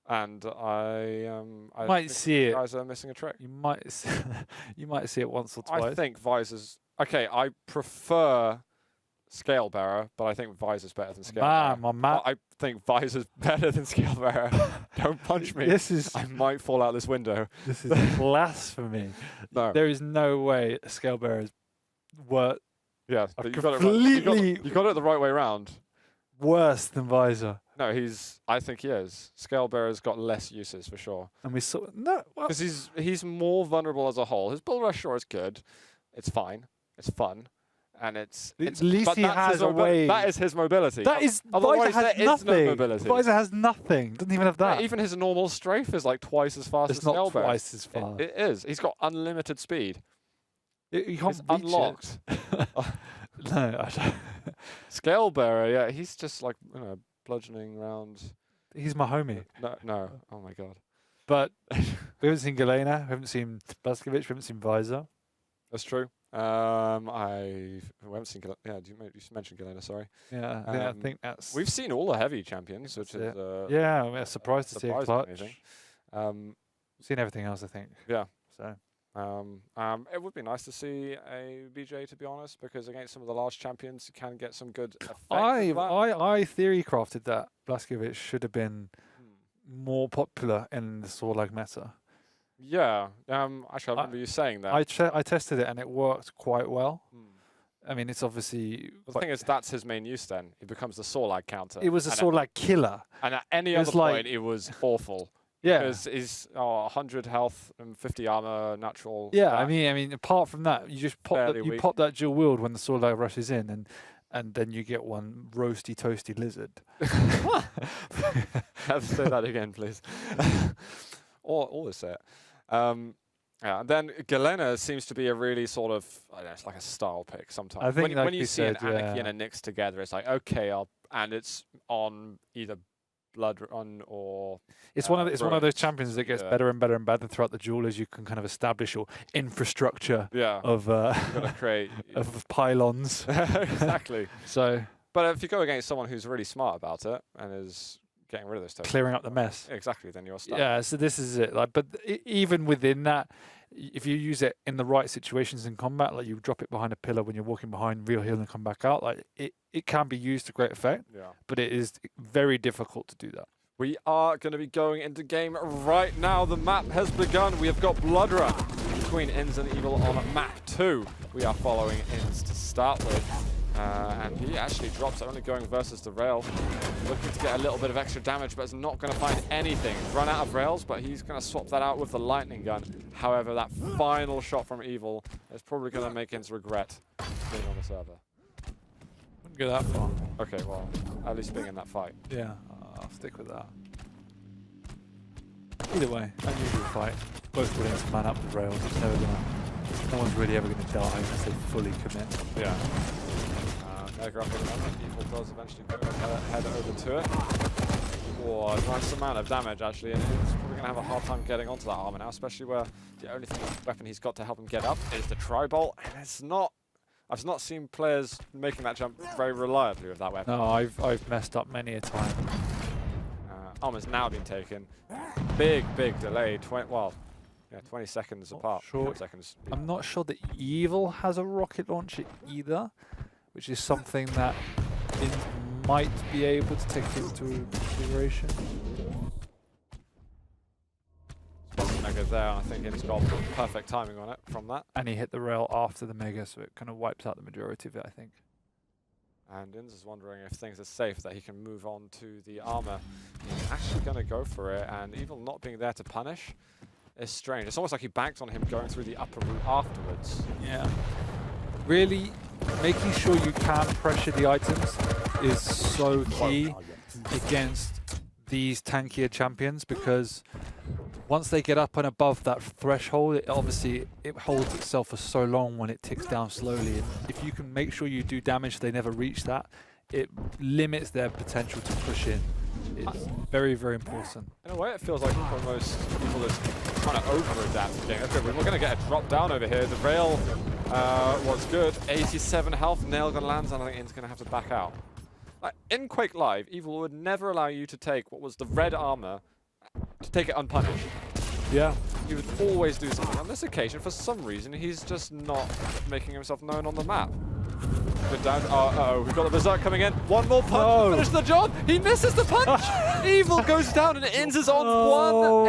Speaker 1: And I
Speaker 2: might see it.
Speaker 1: Guys are missing a trick.
Speaker 2: You might see it once or twice.
Speaker 1: I think Visor's okay. I prefer Scale Bearer, but I think Visor's better than Scale Bearer.
Speaker 2: My man.
Speaker 1: I think Visor's better than Scale Bearer. Don't punch me. I might fall out this window.
Speaker 2: This is blasphemy.
Speaker 1: No.
Speaker 2: There is no way a Scale Bearer is worth.
Speaker 1: Yeah, but you got it the right way around.
Speaker 2: worse than Visor.
Speaker 1: No, I think he is. Scalebearer's got less uses for sure.
Speaker 2: And we saw no, well,
Speaker 1: Because he's more vulnerable as a whole. His bull rush sure is good. It's fine. It's fun. And it's
Speaker 2: at least he has a way.
Speaker 1: That is his mobility.
Speaker 2: That is
Speaker 1: Otherwise,
Speaker 2: Visor has
Speaker 1: there is no
Speaker 2: nothing.
Speaker 1: mobility.
Speaker 2: Visor has nothing. Doesn't even have that.
Speaker 1: Yeah, even his normal strafe is like twice as fast as
Speaker 2: It's not
Speaker 1: Scalebearer.
Speaker 2: twice as fast.
Speaker 1: It is. He's got unlimited speed.
Speaker 2: You can't
Speaker 1: It's
Speaker 2: reach
Speaker 1: unlocked.
Speaker 2: No, I don't.
Speaker 1: Scalebearer, yeah, he's just like bludgeoning around.
Speaker 2: He's my homie.
Speaker 1: No. Oh my god.
Speaker 2: But we haven't seen Galena, we haven't seen Blaskovic, we haven't seen Visor.
Speaker 1: That's true. We haven't seen Galena. Yeah, you mentioned Galena, sorry.
Speaker 2: Yeah, I think that's.
Speaker 1: We've seen all the heavy champions, which is
Speaker 2: yeah, I mean, surprised to see a clutch.
Speaker 1: Seen
Speaker 2: everything else, I think.
Speaker 1: Yeah.
Speaker 2: So.
Speaker 1: It would be nice to see a BJ, to be honest, because against some of the large champions, you can get some good effect.
Speaker 2: I theory crafted that Blaskovic should have been more popular in the Sorlag meta.
Speaker 1: Yeah. Actually, I remember you saying that.
Speaker 2: I tested it and it worked quite well. I mean, it's obviously.
Speaker 1: The thing is, that's his main use. Then he becomes the Sorlag counter.
Speaker 2: It was a Sorlag killer.
Speaker 1: And at any other point, it was awful.
Speaker 2: Yeah,
Speaker 1: because he's 100 health and 50 armor, natural.
Speaker 2: Yeah, I mean, apart from that, you just pop pop that dual wield when the Sorlag rushes in, and then you get one roasty toasty lizard.
Speaker 1: Have to say that again, please. Always say it. Yeah, and then Galena seems to be a really sort of, I don't know, it's like a style pick sometimes.
Speaker 2: I think
Speaker 1: when you see an Anarchy and a Nyx together, it's like, okay, and it's on either Blood Run or
Speaker 2: it's one of those champions that gets better and better and better throughout the duel as you can kind of establish your infrastructure of
Speaker 1: create
Speaker 2: of pylons.
Speaker 1: Exactly.
Speaker 2: So,
Speaker 1: but if you go against someone who's really smart about it and is getting rid of this stuff,
Speaker 2: clearing up the mess,
Speaker 1: exactly, then you're stuck.
Speaker 2: Yeah. So this is it. Like, but even within that, if you use it in the right situations in combat, like you drop it behind a pillar when you're walking behind, real heal and come back out, like it can be used to great effect. Yeah. But it is very difficult to do that.
Speaker 1: We are going to be going into game right now. The map has begun. We have got Blood Run between Inns and Evil on map 2. We are following Inns to start with. And he actually drops it, only going versus the rail. Looking to get a little bit of extra damage, but is not going to find anything. Run out of rails, but he's going to swap that out with the lightning gun. However, that final shot from Evil is probably going to make Inns regret being on the server.
Speaker 2: Wouldn't go that far.
Speaker 1: Okay, well, at least being in that fight.
Speaker 2: Yeah, I'll stick with that. Either way, unusual fight. Both willing to man up the rails. It's never gonna. No one's really ever going to die unless they fully commit.
Speaker 1: Yeah. Mega up at the moment. Evil does eventually head over to it. Oh, a nice amount of damage actually, and he's probably going to have a hard time getting onto that armor now, especially where the only weapon he's got to help him get up is the tri-bolt, and it's not. I've not seen players making that jump very reliably with that weapon.
Speaker 2: No, I've messed up many a time.
Speaker 1: Armor's now been taken. Big delay. 20 seconds apart.
Speaker 2: Sure.
Speaker 1: Seconds.
Speaker 2: I'm not sure that Evil has a rocket launcher either, which is something that it might be able to take into consideration.
Speaker 1: Mega there, I think it's got perfect timing on it from that.
Speaker 2: And he hit the rail after the Mega, so it kind of wipes out the majority of it, I think.
Speaker 1: And Inns is wondering if things are safe, that he can move on to the armor. He's actually going to go for it, and Evil not being there to punish is strange. It's almost like he banked on him going through the upper route afterwards.
Speaker 2: Yeah. Really, making sure you can pressure the items is so key against these tankier champions, because once they get up and above that threshold, it holds itself for so long when it ticks down slowly. And if you can make sure you do damage they never reach that, it limits their potential to push in. It's very, very important.
Speaker 1: In a way, it feels like almost people are trying to over-adapt the game. Okay, we're going to get a drop down over here. The rail was good. 87 health, nail gun lands, and I think Inn's going to have to back out. In Quake Live, Evil would never allow you to take what was the red armor, to take it unpunished.
Speaker 2: Yeah.
Speaker 1: He would always do something. On this occasion, for some reason, he's just not making himself known on the map. Good down. Uh-oh, we've got the Berserk coming in. One more punch to finish the job. He misses the punch. Evil goes down and Inns is on 1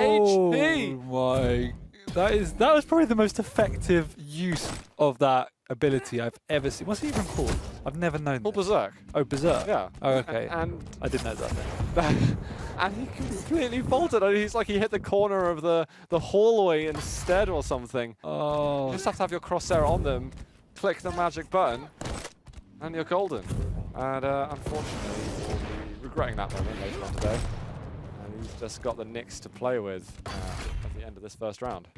Speaker 1: HP.
Speaker 2: Oh my. That was probably the most effective use of that ability I've ever seen. What's it even called? I've never known
Speaker 1: Full
Speaker 2: this.
Speaker 1: berserk.
Speaker 2: Oh, Berserk?
Speaker 1: Yeah.
Speaker 2: Oh, okay.
Speaker 1: And
Speaker 2: I didn't know that then.
Speaker 1: and he completely faulted. He's like he hit the corner of the hallway instead or something.
Speaker 2: Oh.
Speaker 1: You just have to have your crosshair on them, click the magic button, and you're golden. And unfortunately, we'll be regretting that moment later on today. And he's just got the Knicks to play with at the end of this first round.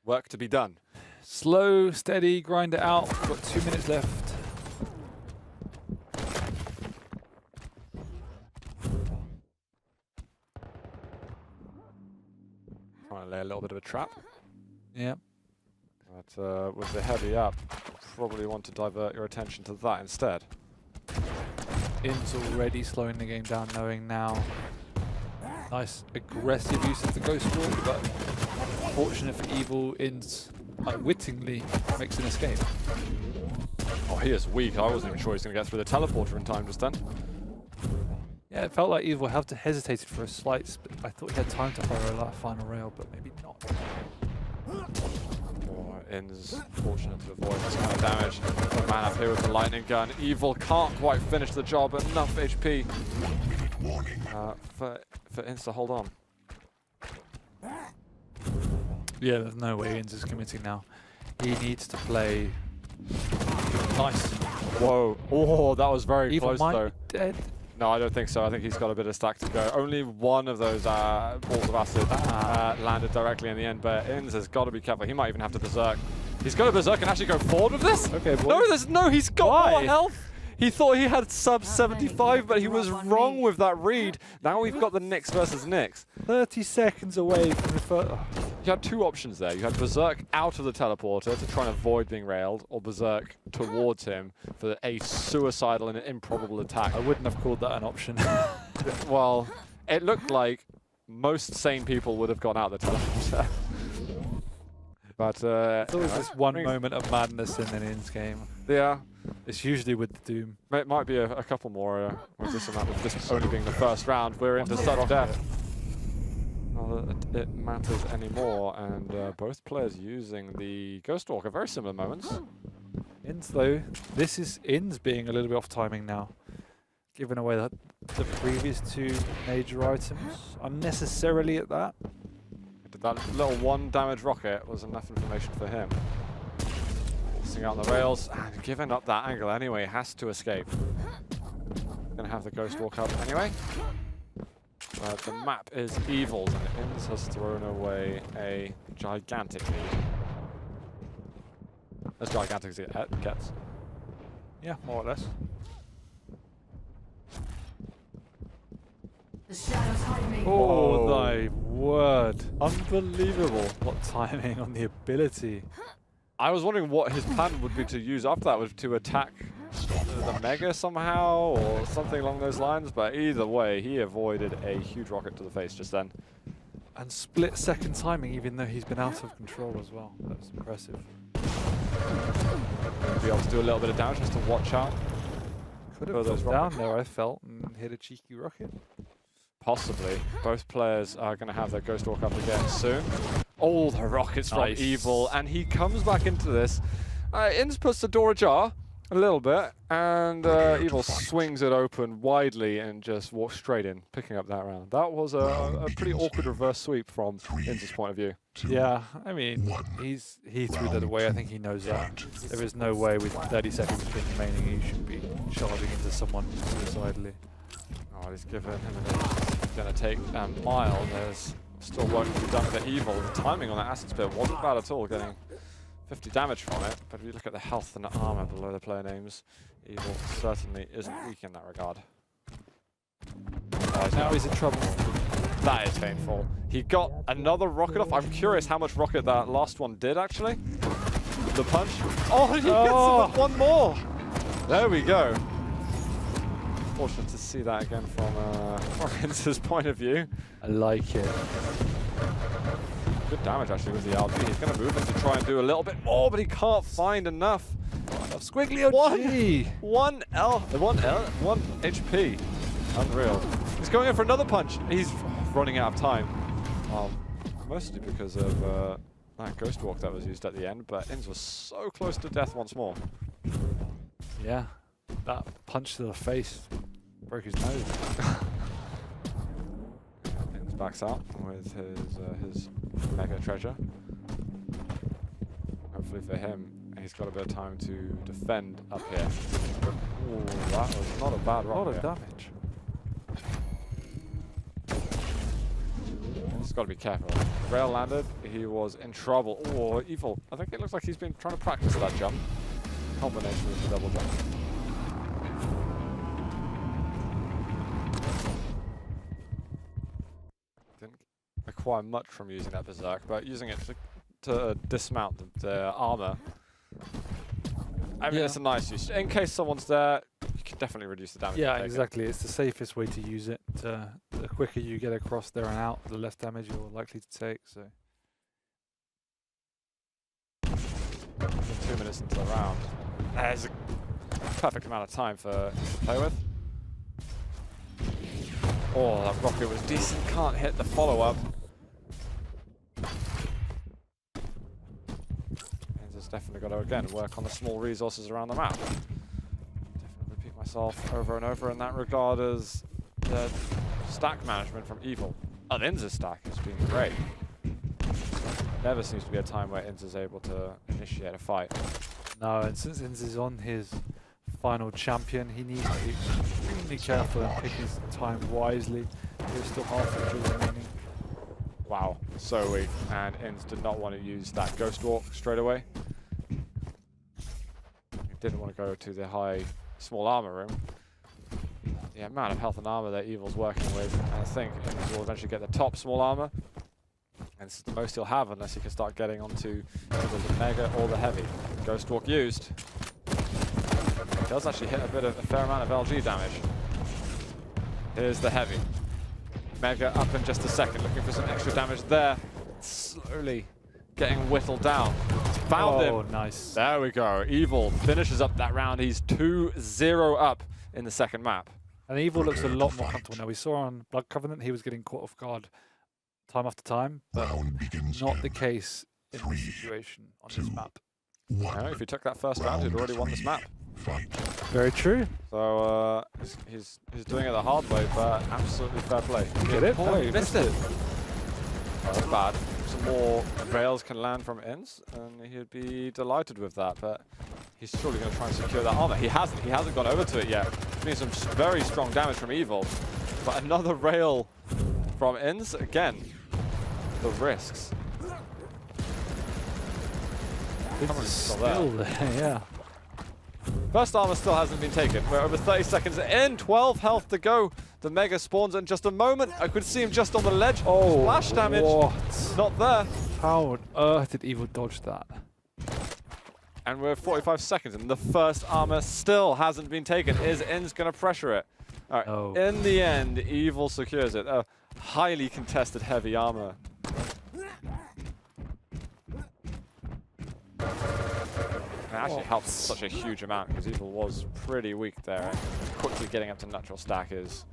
Speaker 1: Work to be done.
Speaker 2: Slow, steady, grind it out. We've got 2 minutes left.
Speaker 1: Trying to lay a little bit of a trap.
Speaker 2: Yeah.
Speaker 1: But with the heavy up, probably want to divert your attention to that instead.
Speaker 2: In's already slowing the game down, knowing now. Nice aggressive use of the Ghost Walk, but fortunate for Evil, In's unwittingly makes an escape.
Speaker 1: Oh, he is weak. I wasn't even sure he's going to get through the teleporter in time just then.
Speaker 2: Yeah, it felt like Evil had to hesitated for a slight split. I thought he had time to fire a final rail, but maybe not.
Speaker 1: In's fortunate to avoid this kind of damage. The man up here with the lightning gun. Evil can't quite finish the job. Enough HP for In's to hold on.
Speaker 2: Yeah, there's no way In's is committing now. He needs to play nice.
Speaker 1: Whoa. Oh, that was very
Speaker 2: Evil
Speaker 1: close
Speaker 2: might
Speaker 1: though.
Speaker 2: be dead.
Speaker 1: No, I don't think so. I think he's got a bit of stack to go. Only one of those balls of acid landed directly in the end, but Inns has got to be careful. He might even have to berserk. He's got to berserk and actually go forward with this?
Speaker 2: Okay, boy.
Speaker 1: No, he's got more health. He thought he had sub 75, but he was wrong with that read. Now we've got the Knicks versus Knicks.
Speaker 2: 30 seconds away from the first.
Speaker 1: You had two options there. You had berserk out of the teleporter to try and avoid being railed, or berserk towards him for a suicidal and improbable attack.
Speaker 2: I wouldn't have called that an option.
Speaker 1: Well, it looked like most sane people would have gone out the teleporter. But
Speaker 2: It's always this one moment of madness in an Inns game.
Speaker 1: Yeah.
Speaker 2: It's usually with the Doom.
Speaker 1: It might be a couple more with this amount, with this only being the first round. We're into sudden death. Not that it matters anymore, and both players using the Ghost Walker, very similar moments.
Speaker 2: Inns though, this is Inns being a little bit off timing now. Giving away the previous two major items unnecessarily at that.
Speaker 1: That little one damage rocket was enough information for him. Missing out on the rails and giving up that angle anyway, has to escape. Gonna have the Ghost Walk up anyway. But the map is Evil's and Inns has thrown away a gigantic lead. As gigantic as it gets.
Speaker 2: Yeah, more or less. Oh, thy word. Unbelievable. What timing on the ability.
Speaker 1: I was wondering what his plan would be to use after that, was to attack the Mega somehow or something along those lines, but either way, he avoided a huge rocket to the face just then.
Speaker 2: And split second timing, even though he's been out of control as well. That's impressive.
Speaker 1: Be able to do a little bit of damage just to watch out.
Speaker 2: Could have
Speaker 1: those
Speaker 2: dropped down there, I felt, and hit a cheeky rocket.
Speaker 1: Possibly. Both players are going to have their Ghost Walk up again soon. Oh, the rockets from Evil, and he comes back into this. Inns puts the door ajar a little bit, and Evil swings it open widely and just walks straight in, picking up that round. That was a pretty awkward reverse sweep from Inns' point of view.
Speaker 2: Yeah, I mean, he threw that away. I think he knows that. There is no way with 30 seconds remaining he should be charging into someone suicidally.
Speaker 1: Oh, he's given him an going to take a mile. There's still work to be done with the Evil. The timing on that acid spit wasn't bad at all, getting 50 damage from it. But if you look at the health and the armor below the player names, Evil certainly isn't weak in that regard. Oh,
Speaker 2: now he's in trouble.
Speaker 1: That is painful. He got another rocket off. I'm curious how much rocket that last one did, actually. The punch. Oh, he gets one more. There we go. Fortunate to see that again from Inns' point of view.
Speaker 2: I like it.
Speaker 1: Good damage actually with the LG. He's going to move in to try and do a little bit more, but he can't find enough.
Speaker 2: Squiggly OG.
Speaker 1: One HP. Unreal. He's going in for another punch. He's running out of time. Mostly because of that ghost walk that was used at the end, but Inns was so close to death once more.
Speaker 2: Yeah, that punch to the face broke his nose.
Speaker 1: Inns backs out with his mega treasure. Hopefully for him, he's got a bit of time to defend up here. Ooh, that was not a bad rock.
Speaker 2: A lot of damage.
Speaker 1: He's got to be careful. Rail landed, he was in trouble. Oh, Evil. I think it looks like he's been trying to practice that jump. Combination with the double jump. Didn't acquire much from using that Berserk, but using it to dismount the armor. I mean, it's a nice use. In case someone's there, you can definitely reduce the damage.
Speaker 2: Yeah, exactly. It's the safest way to use it. The quicker you get across there and out, the less damage you're likely to take. So
Speaker 1: 2 minutes into the round. There's a perfect amount of time for to play with. Oh, that rocket was decent. Can't hit the follow-up. Definitely got to, again, work on the small resources around the map. Definitely repeat myself over and over in that regard as the stack management from Evil. And Inns' stack has been great. Never seems to be a time where Inns is able to initiate a fight.
Speaker 2: No, and since Inns is on his final champion, he needs to be extremely careful and pick his time wisely. There's still half the kill remaining.
Speaker 1: Wow, so weak. And Inns did not want to use that Ghost Walk straight away. Didn't want to go to the high small armor room. The amount of health and armor that Evil's working with, I think Inns will eventually get the top small armor. And it's the most he'll have unless he can start getting onto either the mega or the heavy. Ghost Walk used. It does actually hit a fair amount of LG damage. Here's the heavy. Mega up in just a second, looking for some extra damage there. Slowly getting whittled down. Found him.
Speaker 2: Oh, nice.
Speaker 1: There we go. Evil finishes up that round. He's 2-0 up in the second map.
Speaker 2: And Evil looks a lot more comfortable now. We saw on Blood Covenant he was getting caught off guard time after time, but not the case in this situation on this map.
Speaker 1: No, if he took that first round, he'd already won this map.
Speaker 2: Very true.
Speaker 1: So he's doing it the hard way, but absolutely fair play.
Speaker 2: Get it?
Speaker 1: Oh, he missed it. Oh, that's bad. Some more rails can land from Inns, and he'd be delighted with that. But he's surely going to try and secure that armor. He hasn't. He hasn't gone over to it yet. It's been some very strong damage from Evil, but another rail from Inns again. The risks.
Speaker 2: It's still there, yeah.
Speaker 1: First armor still hasn't been taken. We're over 30 seconds in. 12 health to go. The Mega spawns in just a moment. I could see him just on the ledge.
Speaker 2: Oh,
Speaker 1: splash damage.
Speaker 2: What?
Speaker 1: Not there.
Speaker 2: How on earth did Evil dodge that?
Speaker 1: And we're 45 seconds, and the first armor still hasn't been taken. Is Inns going to pressure it? All right.
Speaker 2: Oh.
Speaker 1: In the end, Evil secures it. A highly contested heavy armor. It actually helps such a huge amount because Evil was pretty weak there. And quickly getting up to natural stack is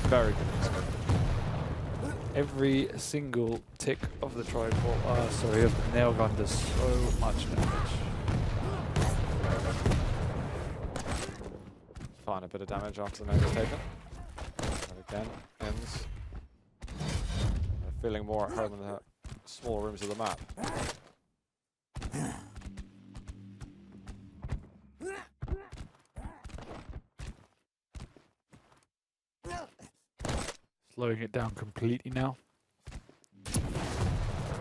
Speaker 1: very good.
Speaker 2: Every single tick of the of the nail gun does so much damage.
Speaker 1: Fine, a bit of damage after the Mega's taken. But again, Inns feeling more at home in the small rooms of the map.
Speaker 2: Slowing it down completely now.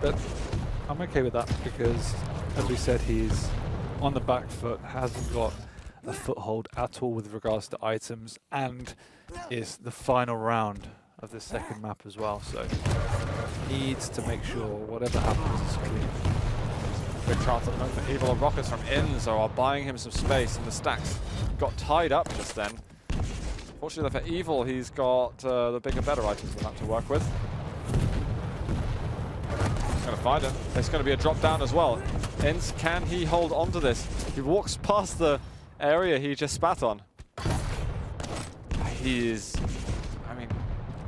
Speaker 2: But I'm okay with that because, as we said, he's on the back foot, hasn't got a foothold at all with regards to items, and is the final round of the second map as well, so needs to make sure whatever happens is clean.
Speaker 1: Big chance at the moment for Evil. Rockets from Inns are buying him some space, and the stacks got tied up just then. Fortunately for Evil, he's got the bigger, better items than that to work with. He's going to find him. There's going to be a drop down as well. Inns, can he hold on to this? He walks past the area he just spat on. He is, I mean,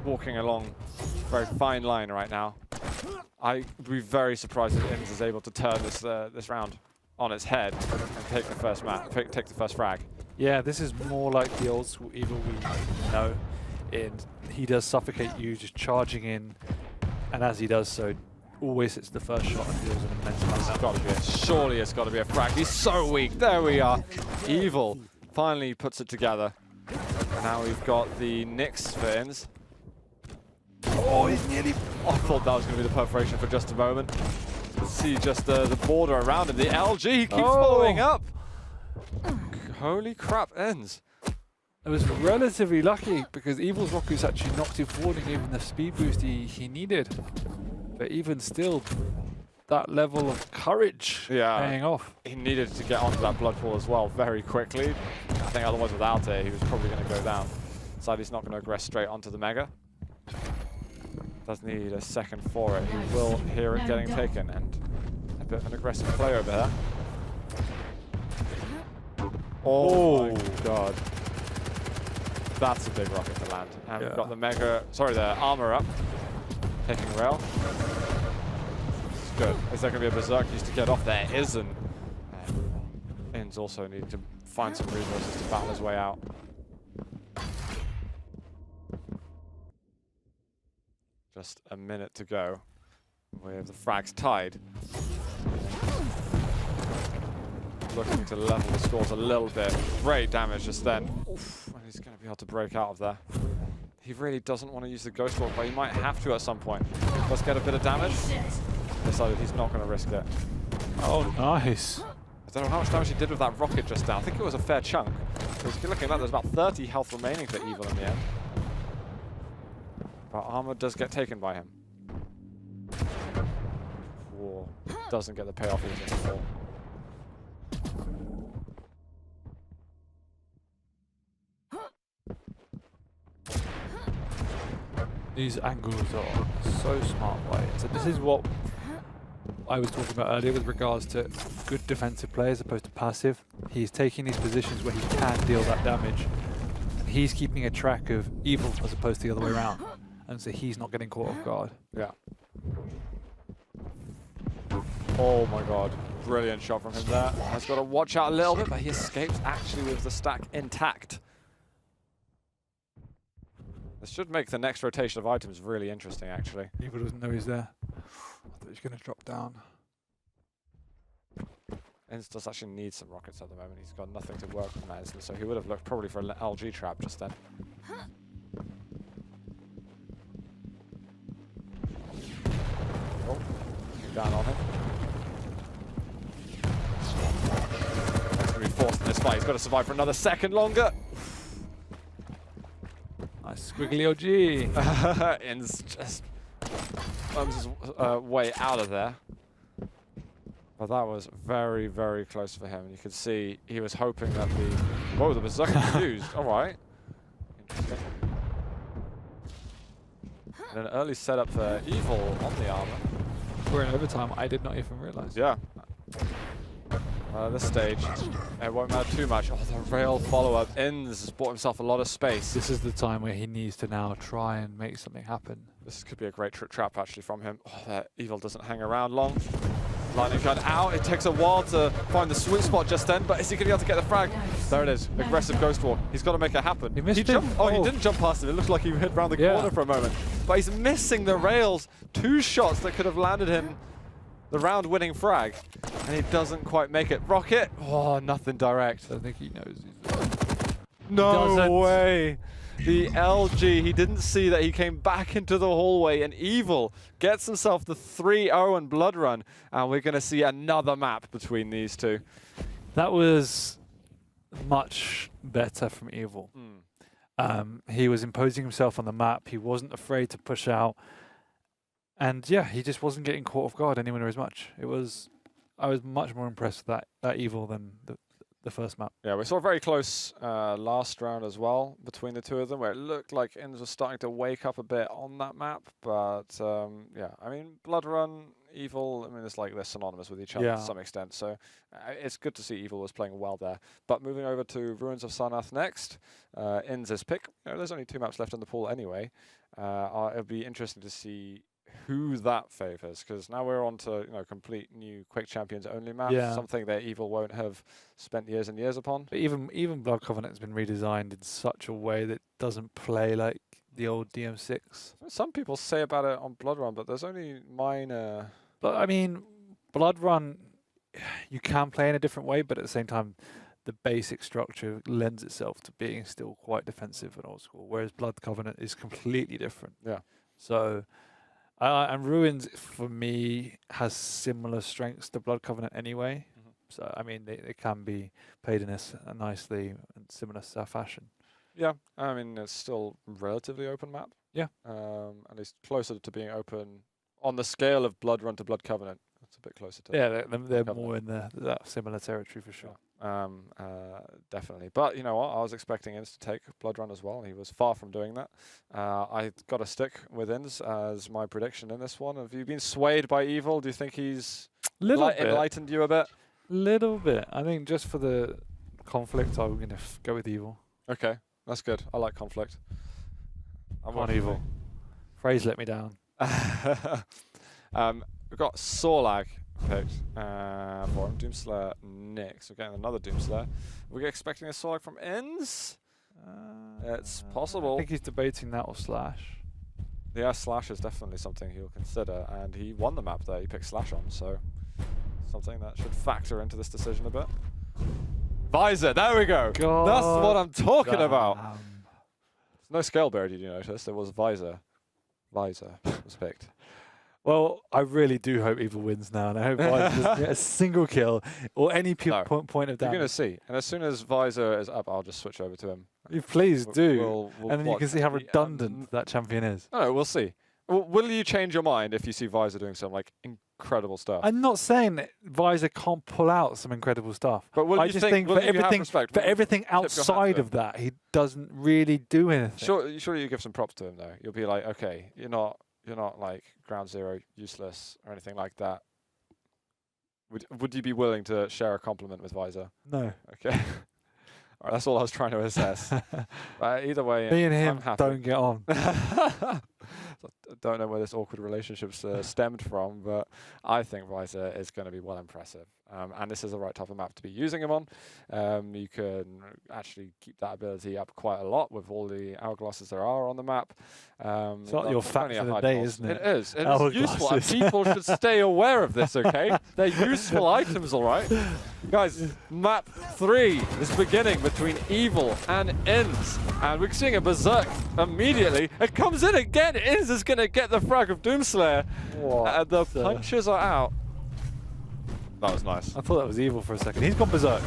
Speaker 1: walking along a very fine line right now. I'd be very surprised if Inns is able to turn this round on its head and take the first take the first frag.
Speaker 2: Yeah, this is more like the old school Evil we know. He does suffocate you just charging in, and as he does so, always hits the first shot and deals an immense amount.
Speaker 1: It's got to be surely it's got to be a frag. He's so weak. There we are. Evil finally puts it together. And now we've got the Nyx for Inns. Oh, he's nearly... Oh, I thought that was going to be the perforation for just a moment. See just the border around him. The LG keeps following up. Holy crap, Inns.
Speaker 2: It was relatively lucky because Evil's rockets actually knocked him forward and gave him the speed boost he needed. But even still, that level of courage paying off.
Speaker 1: He needed to get onto that blood pool as well very quickly. I think otherwise without it, he was probably going to go down. Sadly, he's not going to aggress straight onto the Mega. Does need a second for it. He will hear it getting taken, and a bit of an aggressive play over there. Oh my god. That's a big rocket to land. And we've got the Mega, sorry, the armor up. Taking rail. It's good. Is there going to be a berserk used to get off? There isn't. Inns also need to find some resources to battle his way out. Just a minute to go. We have the frags tied. Looking to level the scores a little bit. Great damage just then. Oof, and he's going to be able to break out of there. He really doesn't want to use the Ghost Walk, but he might have to at some point. Let's get a bit of damage. Decided he's not going to risk it.
Speaker 2: Oh, nice.
Speaker 1: I don't know how much damage he did with that rocket just now. I think it was a fair chunk. Because looking at that, there's about 30 health remaining for Evil in the end. But armor does get taken by him. Whoa. Doesn't get the payoff he was looking for.
Speaker 2: These angles are so smart by it. So this is what I was talking about earlier with regards to good defensive play as opposed to passive. He's taking these positions where he can deal that damage. And he's keeping a track of Evil as opposed to the other way around. And so he's not getting caught off guard.
Speaker 1: Yeah. Oh my god. Brilliant shot from him there. Has got to watch out a little bit, but he escapes actually with the stack intact. This should make the next rotation of items really interesting, actually.
Speaker 2: Evil doesn't know he's there. I thought he was going to drop down.
Speaker 1: Inns does actually need some rockets at the moment. He's got nothing to work with that, so he would have looked probably for an LG trap just then. Oh, down on him. He's going to be forced in this fight. He's got to survive for another second longer.
Speaker 2: Nice squiggly OG.
Speaker 1: Inns just bums his way out of there. But that was very, very close for him. You could see he was hoping that the... Whoa, the berserker was used. All right. Interesting. And an early setup for Evil on the armor.
Speaker 2: We're in overtime. I did not even realize.
Speaker 1: Yeah. This stage, it won't matter too much. Oh, the rail follow-up. Inns has bought himself a lot of space.
Speaker 2: This is the time where he needs to now try and make something happen.
Speaker 1: This could be a great trap actually from him. Oh, that Evil doesn't hang around long. Lightning gun out. It takes a while to find the sweet spot just then, but is he going to be able to get the frag? There it is. Aggressive Ghost Walk. He's got to make it happen.
Speaker 2: He missed him.
Speaker 1: Jumped, oh, he didn't jump past him. It looked like he hit around the corner for a moment. But he's missing the rails. 2 shots that could have landed him the round-winning frag, and he doesn't quite make it. Rocket! Oh, nothing direct.
Speaker 2: I think he knows.
Speaker 1: No way! The LG, he didn't see that he came back into the hallway, and Evil gets himself the 3-0 and blood run, and we're going to see another map between these two.
Speaker 2: That was much better from Evil. He was imposing himself on the map. He wasn't afraid to push out. And yeah, he just wasn't getting caught off guard anywhere near as much. I was much more impressed with that Evil than the first map.
Speaker 1: Yeah, we saw a very close last round as well between the two of them, where it looked like Inns was starting to wake up a bit on that map. But yeah, I mean, Blood Run, Evil, I mean, it's like they're synonymous with each other to some extent. So it's good to see Evil was playing well there. But moving over to Ruins of Sarnath next, Inns' pick. You know, there's only 2 maps left in the pool anyway. It'll be interesting to see who that favors, because now we're on to complete new Quake Champions only map, something that Evil won't have spent years and years upon.
Speaker 2: But even Blood Covenant has been redesigned in such a way that doesn't play like the old DM6.
Speaker 1: Some people say about it on Blood Run, but there's only minor.
Speaker 2: But I mean, Blood Run, you can play in a different way, but at the same time, the basic structure lends itself to being still quite defensive and old school, whereas Blood Covenant is completely different.
Speaker 1: Yeah.
Speaker 2: So, and Ruins, for me, has similar strengths to Blood Covenant anyway. So, I mean, they can be played in a nicely and similar fashion.
Speaker 1: Yeah, I mean, it's still relatively open map.
Speaker 2: Yeah.
Speaker 1: At least closer to being open on the scale of Blood Run to Blood Covenant. It's a bit closer to.
Speaker 2: Yeah, they're more in that similar territory for sure.
Speaker 1: Definitely. But you know what? I was expecting Inns to take Blood Run as well. He was far from doing that. I got to stick with Inns as my prediction in this one. Have you been swayed by Evil? Do you think he's enlightened you a bit?
Speaker 2: Little bit. I think just for the conflict, I'm going to go with Evil.
Speaker 1: Okay, that's good. I like conflict.
Speaker 2: I'm on Evil. Phrase let me down.
Speaker 1: We've got Sorlag picked for him. Doomslayer next. We're getting another Doomslayer. We're expecting a Sorlag from Inns. It's possible.
Speaker 2: I think he's debating that or Slash.
Speaker 1: Yeah, Slash is definitely something he'll consider, and he won the map there. He picked Slash on, so something that should factor into this decision a bit. Visor, there we go.
Speaker 2: God
Speaker 1: That's what I'm talking
Speaker 2: damn.
Speaker 1: about. There's no scale bearer, did you notice? There was Visor. Visor was picked.
Speaker 2: Well, I really do hope Evil wins now, and I hope Visor doesn't get a single kill or any point of damage.
Speaker 1: You're going to see. And as soon as Visor is up, I'll just switch over to him.
Speaker 2: You please do.
Speaker 1: We'll
Speaker 2: and then you can see how redundant that champion is.
Speaker 1: No, we'll see. Will you change your mind if you see Visor doing some incredible stuff?
Speaker 2: I'm not saying that Visor can't pull out some incredible stuff.
Speaker 1: But
Speaker 2: I just think for everything outside of that, he doesn't really do anything.
Speaker 1: Surely you give some props to him though. You'll be like, okay, you're not like ground zero useless or anything like that. Would you be willing to share a compliment with Visor?
Speaker 2: No.
Speaker 1: Okay. All right, that's all I was trying to assess. Either way,
Speaker 2: me and him
Speaker 1: I'm happy.
Speaker 2: don't get on.
Speaker 1: I don't know where this awkward relationship's stemmed from, but I think Visor is going to be well impressive. And this is the right type of map to be using him on. You can actually keep that ability up quite a lot with all the hourglasses there are on the map.
Speaker 2: It's not your fact of the day, isn't it?
Speaker 1: It is. It is useful. And people should stay aware of this, okay? They're useful items, all right? Guys, map 3 is beginning between Evil and Inns. And we're seeing a Berserk immediately. It comes in again. Inns is going to get the frag of Doomslayer. The punches are out. That was nice.
Speaker 2: I thought that was Evil for a second. He's gone Berserk.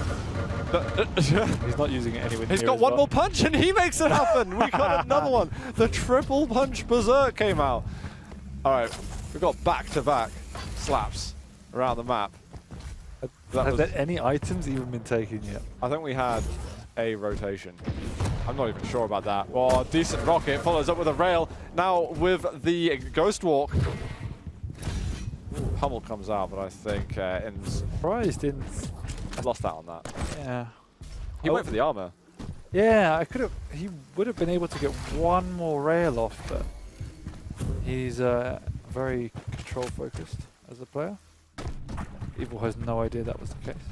Speaker 2: He's not using it anywhere.
Speaker 1: He's got one more punch and he makes it happen. We got another one. The triple punch Berserk came out. All right, we've got back-to-back slaps around the map.
Speaker 2: Have there any items even been taken yet?
Speaker 1: I think we had a rotation. I'm not even sure about that. Oh, decent rocket follows up with a rail. Now with the Ghost Walk. Hummel comes out, but I think Inns
Speaker 2: surprised Inns
Speaker 1: lost out on that.
Speaker 2: Yeah.
Speaker 1: He went for the armor.
Speaker 2: Yeah, he would have been able to get one more rail off, but he's very control focused as a player. Evil has no idea that was the case.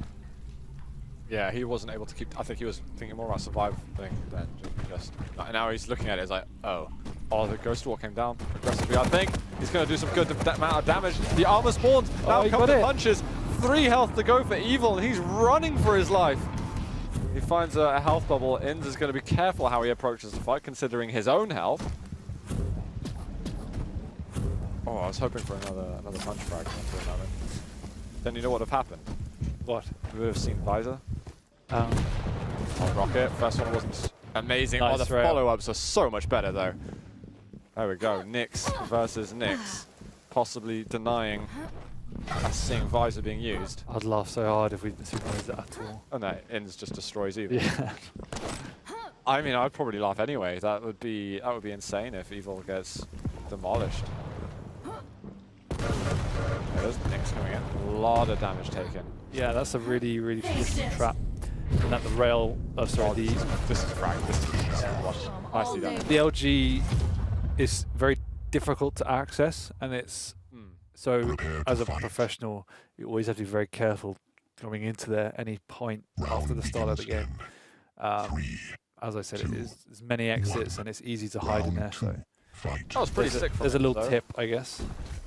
Speaker 1: Yeah, he wasn't able to keep. I think he was thinking more about surviving than just. Now he's looking at it. It's like, oh, the Ghost Walk came down aggressively. I think he's going to do some good amount of damage. The armor spawns. Now come the punches. 3 health to go for Evil, and he's running for his life. He finds a health bubble. Inns is going to be careful how he approaches the fight, considering his own health. Oh, I was hoping for another punch frag. Then you know what would have happened?
Speaker 2: What?
Speaker 1: We would have seen Visor. Rocket. First one wasn't amazing.
Speaker 2: Nice
Speaker 1: the follow-ups are so much better, though. There we go. Nyx versus Nyx. Possibly denying us seeing Visor being used.
Speaker 2: I'd laugh so hard if we didn't see Visor at all.
Speaker 1: Oh no, Inns just destroys Evil.
Speaker 2: Yeah.
Speaker 1: I mean, I'd probably laugh anyway. That would be insane if Evil gets demolished. There's Nyx coming in. A lot of damage taken.
Speaker 2: Yeah, that's a really, really traditional trap. And that the rail, this is frag. This is nicely done. The LG is very difficult to access, and it's so as a professional, you always have to be very careful going into there any point after the start of the game. As I said, there's many exits and it's easy to hide in there. So
Speaker 1: that was pretty sick.
Speaker 2: There's a little tip, I guess.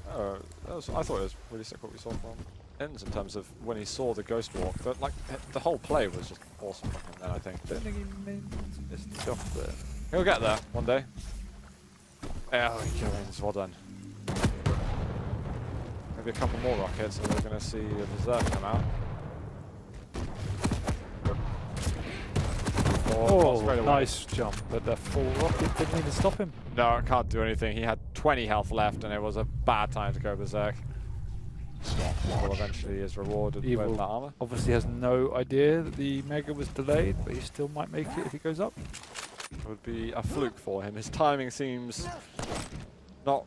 Speaker 1: I thought it was really sick what we saw from Ends in terms of when he saw the ghost walk. But like the whole play was just awesome from him. Then I think.
Speaker 2: Don't think he missed the jump there.
Speaker 1: He'll get there one day. Oh, he goes. Well done. Maybe a couple more rockets, and we're going to see a Berserk come out.
Speaker 2: Oh, nice jump, but the full rocket didn't even stop him.
Speaker 1: No, it can't do anything. He had 20 health left, and it was a bad time to go Berserk. Evil eventually is rewarded with that armor.
Speaker 2: Obviously has no idea that the Mega was delayed, but he still might make it if he goes up.
Speaker 1: It would be a fluke for him. His timing seems not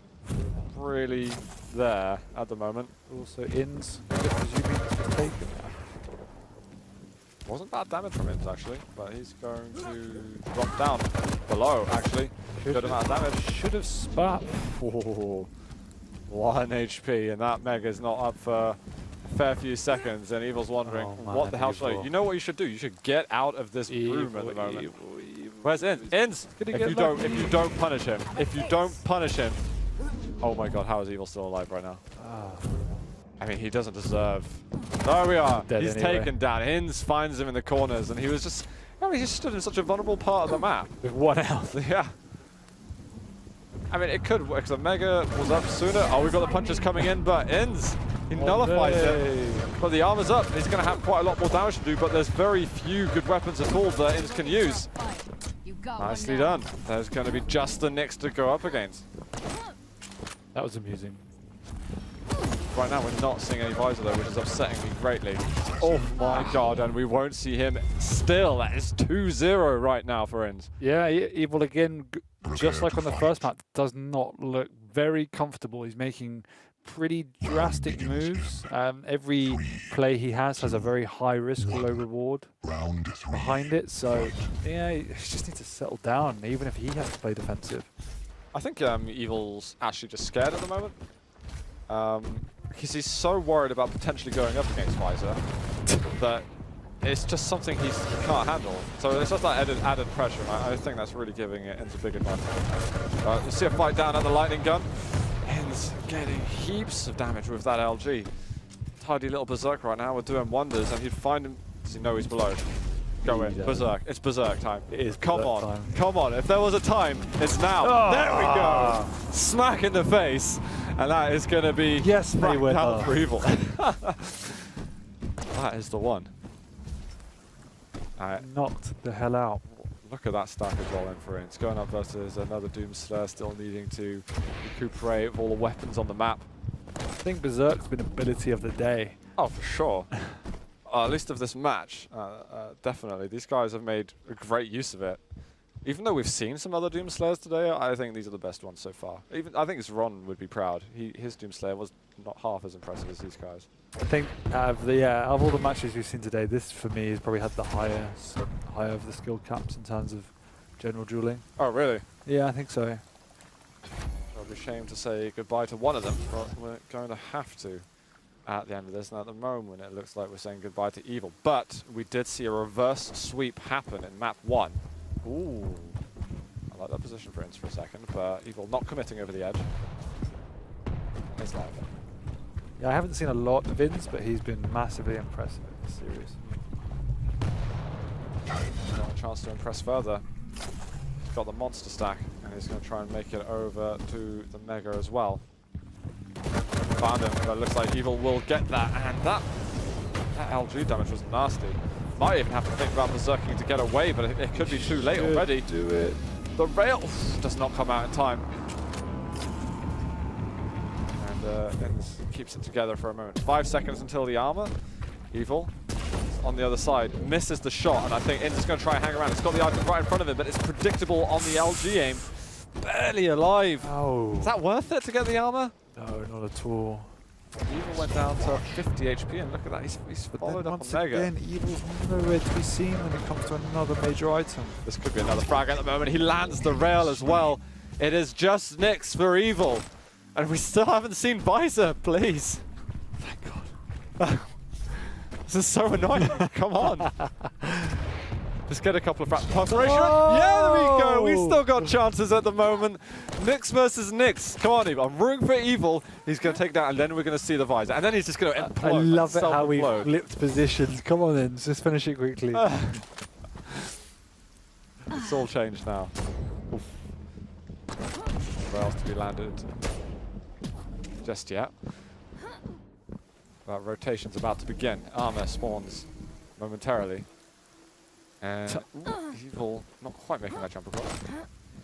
Speaker 1: really there at the moment.
Speaker 2: Also, Ins, presuming it's taken.
Speaker 1: Wasn't bad damage from Ins actually, but he's going to drop down below actually. Good amount of damage.
Speaker 2: Should have spat.
Speaker 1: Oh, 1 HP, and that Mega's not up for a fair few seconds, and Evil's wondering what the hell should I do? You know what you should do? You should get out of this room at the moment. Where's Ins? Ins! If you don't punish him, oh my god, how is Evil still alive right now? I mean, he doesn't deserve. There we are. He's taken down. Ins finds him in the corners, and he was just. I mean, he just stood in such a vulnerable part of the map.
Speaker 2: With 1 health.
Speaker 1: Yeah. I mean, it could work, because the Mega was up sooner. Oh, we've got the punches coming in, but Ins, he nullifies it. But the armor's up. He's going to have quite a lot more damage to do, but there's very few good weapons at all that Ins can use. Nicely done. There's going to be just the Nyx to go up against.
Speaker 2: That was amusing.
Speaker 1: Right now, we're not seeing any visor, though, which is upsetting me greatly. Oh my god, and we won't see him still. That is 2-0 right now for Ins.
Speaker 2: Yeah, Evil again, just like on the first map, does not look very comfortable. He's making pretty drastic moves. Every play he has a very high risk, low reward behind it. So, yeah, he just needs to settle down, even if he has to play defensive.
Speaker 1: I think Evil's actually just scared at the moment. Because he's so worried about potentially going up against Visor that it's just something he can't handle. So it's just that added pressure, and I think that's really giving it Ins a big advantage. You see a fight down at the lightning gun. Ins getting heaps of damage with that LG. Tidy little Berserk right now, we're doing wonders, and he'd find him. Does he know he's below? Go in, Berserk. It's Berserk time.
Speaker 2: It is.
Speaker 1: Come on. If there was a time, it's now. There we go. Smack in the face. And that is going to be down for Evil. That is the one.
Speaker 2: Knocked the hell out.
Speaker 1: Look at that stack as well in for Ins. Going up versus another Doomslayer, still needing to recuperate with all the weapons on the map.
Speaker 2: I think Berserk's been ability of the day.
Speaker 1: Oh, for sure. At least of this match, definitely. These guys have made a great use of it. Even though we've seen some other Doomslayers today, I think these are the best ones so far. I think Ron would be proud. His Doomslayer was not half as impressive as these guys.
Speaker 2: I think out of all the matches we've seen today, this for me has probably had the higher of the skill caps in terms of general dueling.
Speaker 1: Oh, really?
Speaker 2: Yeah, I think so.
Speaker 1: I'll be ashamed to say goodbye to one of them, but we're going to have to at the end of this. And at the moment, it looks like we're saying goodbye to Evil. But we did see a reverse sweep happen in map 1. Ooh. I like that position for Ins for a second, but Evil not committing over the edge. It's live.
Speaker 2: Yeah, I haven't seen a lot of Ins, but he's been massively impressive in this series.
Speaker 1: Got a chance to impress further. He's got the monster stack, and he's going to try and make it over to the Mega as well. Found him, but it looks like Evil will get that, and that LG damage was nasty. Might even have to think about berserking to get away, but it could be too late already.
Speaker 2: Do it.
Speaker 1: The rail does not come out in time. And keeps it together for a moment. 5 seconds until the armor. Evil on the other side misses the shot, and I think Ins is going to try and hang around. It's got the item right in front of him, but it's predictable on the LG aim. Barely alive.
Speaker 2: Oh.
Speaker 1: Is that worth it to get the armor?
Speaker 2: No, not at all.
Speaker 1: Evil went down to 50 HP, and look at that, he's followed up on Mega.
Speaker 2: Again, Evil's nowhere to be seen when it comes to another major item.
Speaker 1: This could be another frag at the moment. He lands the rail as well. It is just Nyx for Evil. And we still haven't seen Visor, please.
Speaker 2: Thank God.
Speaker 1: This is so annoying. Come on. Just get a couple of perforation. Yeah, there we go. We still got chances at the moment. Nyx versus Nyx. Come on, Evil. I'm rooting for Evil. He's going to take down, and then we're going to see the Visor. And then he's just going to implode.
Speaker 2: I love it how we flipped positions. Come on then, just finish it quickly.
Speaker 1: It's all changed now. Oof. Where else to be landed? Just yet. That rotation's about to begin. Armor spawns momentarily. And Evil not quite making that jump across.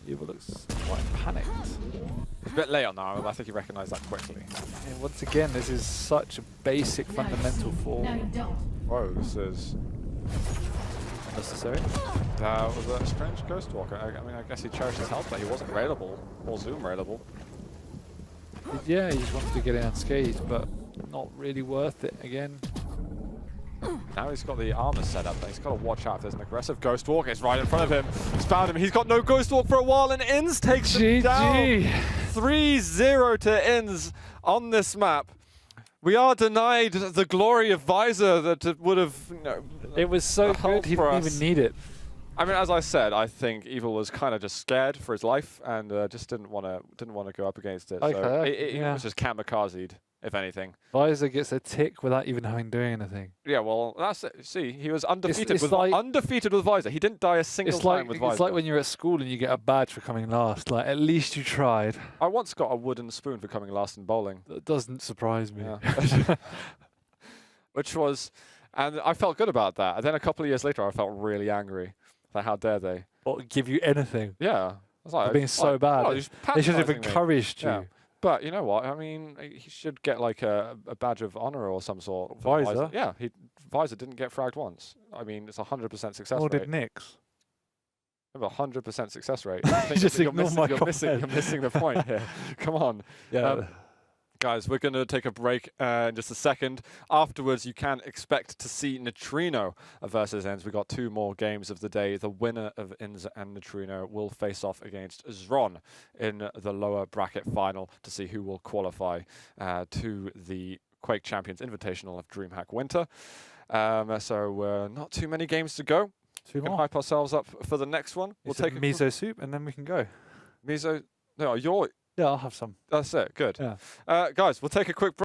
Speaker 2: Evil looks quite panicked.
Speaker 1: He's a bit late on that, but I think he recognised that quickly.
Speaker 2: And once again, this is such a basic fundamental for...
Speaker 1: Whoa, this is...
Speaker 2: necessary.
Speaker 1: Was a strange Ghostwalker. I mean, I guess he cherished his health, but he wasn't raidable, or Zoom raidable.
Speaker 2: Yeah, he just wanted to get in unscathed, but not really worth it again.
Speaker 1: Now he's got the armor set up, but he's got to watch out if there's an aggressive Ghostwalk. It's right in front of him. He's found him. He's got no Ghostwalk for a while, and Inns takes him down. 3-0 to Inns on this map. We are denied the glory of Visor that would have, you know,
Speaker 2: it was so good he didn't even need it.
Speaker 1: I mean, as I said, I think Evil was kind of just scared for his life and just didn't want to go up against it.
Speaker 2: Okay,
Speaker 1: so it was just kamikazed, if anything.
Speaker 2: Visor gets a tick without even having doing anything.
Speaker 1: Yeah, well, that's it. See, he was undefeated undefeated with Visor. He didn't die a single time with Visor.
Speaker 2: It's like when you're at school and you get a badge for coming last. Like, at least you tried.
Speaker 1: I once got a wooden spoon for coming last in bowling.
Speaker 2: That doesn't surprise me.
Speaker 1: Yeah. Which was, and I felt good about that. And then a couple of years later, I felt really angry. Like, how dare they?
Speaker 2: Or give you anything.
Speaker 1: Yeah. I was like,
Speaker 2: being so bad.
Speaker 1: Oh,
Speaker 2: they should have encouraged you.
Speaker 1: Yeah. But you know what? I mean, he should get like a badge of honor or some sort.
Speaker 2: Visor?
Speaker 1: Yeah, Visor didn't get fragged once. I mean, it's 100% success rate.
Speaker 2: Or did Nyx?
Speaker 1: 100% success rate.
Speaker 2: Just
Speaker 1: you're
Speaker 2: ignore
Speaker 1: missing the point here. Come on.
Speaker 2: Yeah.
Speaker 1: Guys, we're going to take a break in just a second. Afterwards, you can expect to see Neutrino versus Inns. We've got 2 more games of the day. The winner of Inns and Neutrino will face off against Zron in the lower bracket final to see who will qualify to the Quake Champions Invitational of Dreamhack Winter. So not too many games to go.
Speaker 2: 2 more.
Speaker 1: We can hype ourselves up for the next one.
Speaker 2: We'll take miso soup and then we can go.
Speaker 1: Miso? No, you're...
Speaker 2: Yeah, I'll have some.
Speaker 1: That's it. Good.
Speaker 2: Yeah.
Speaker 1: Guys, we'll take a quick break.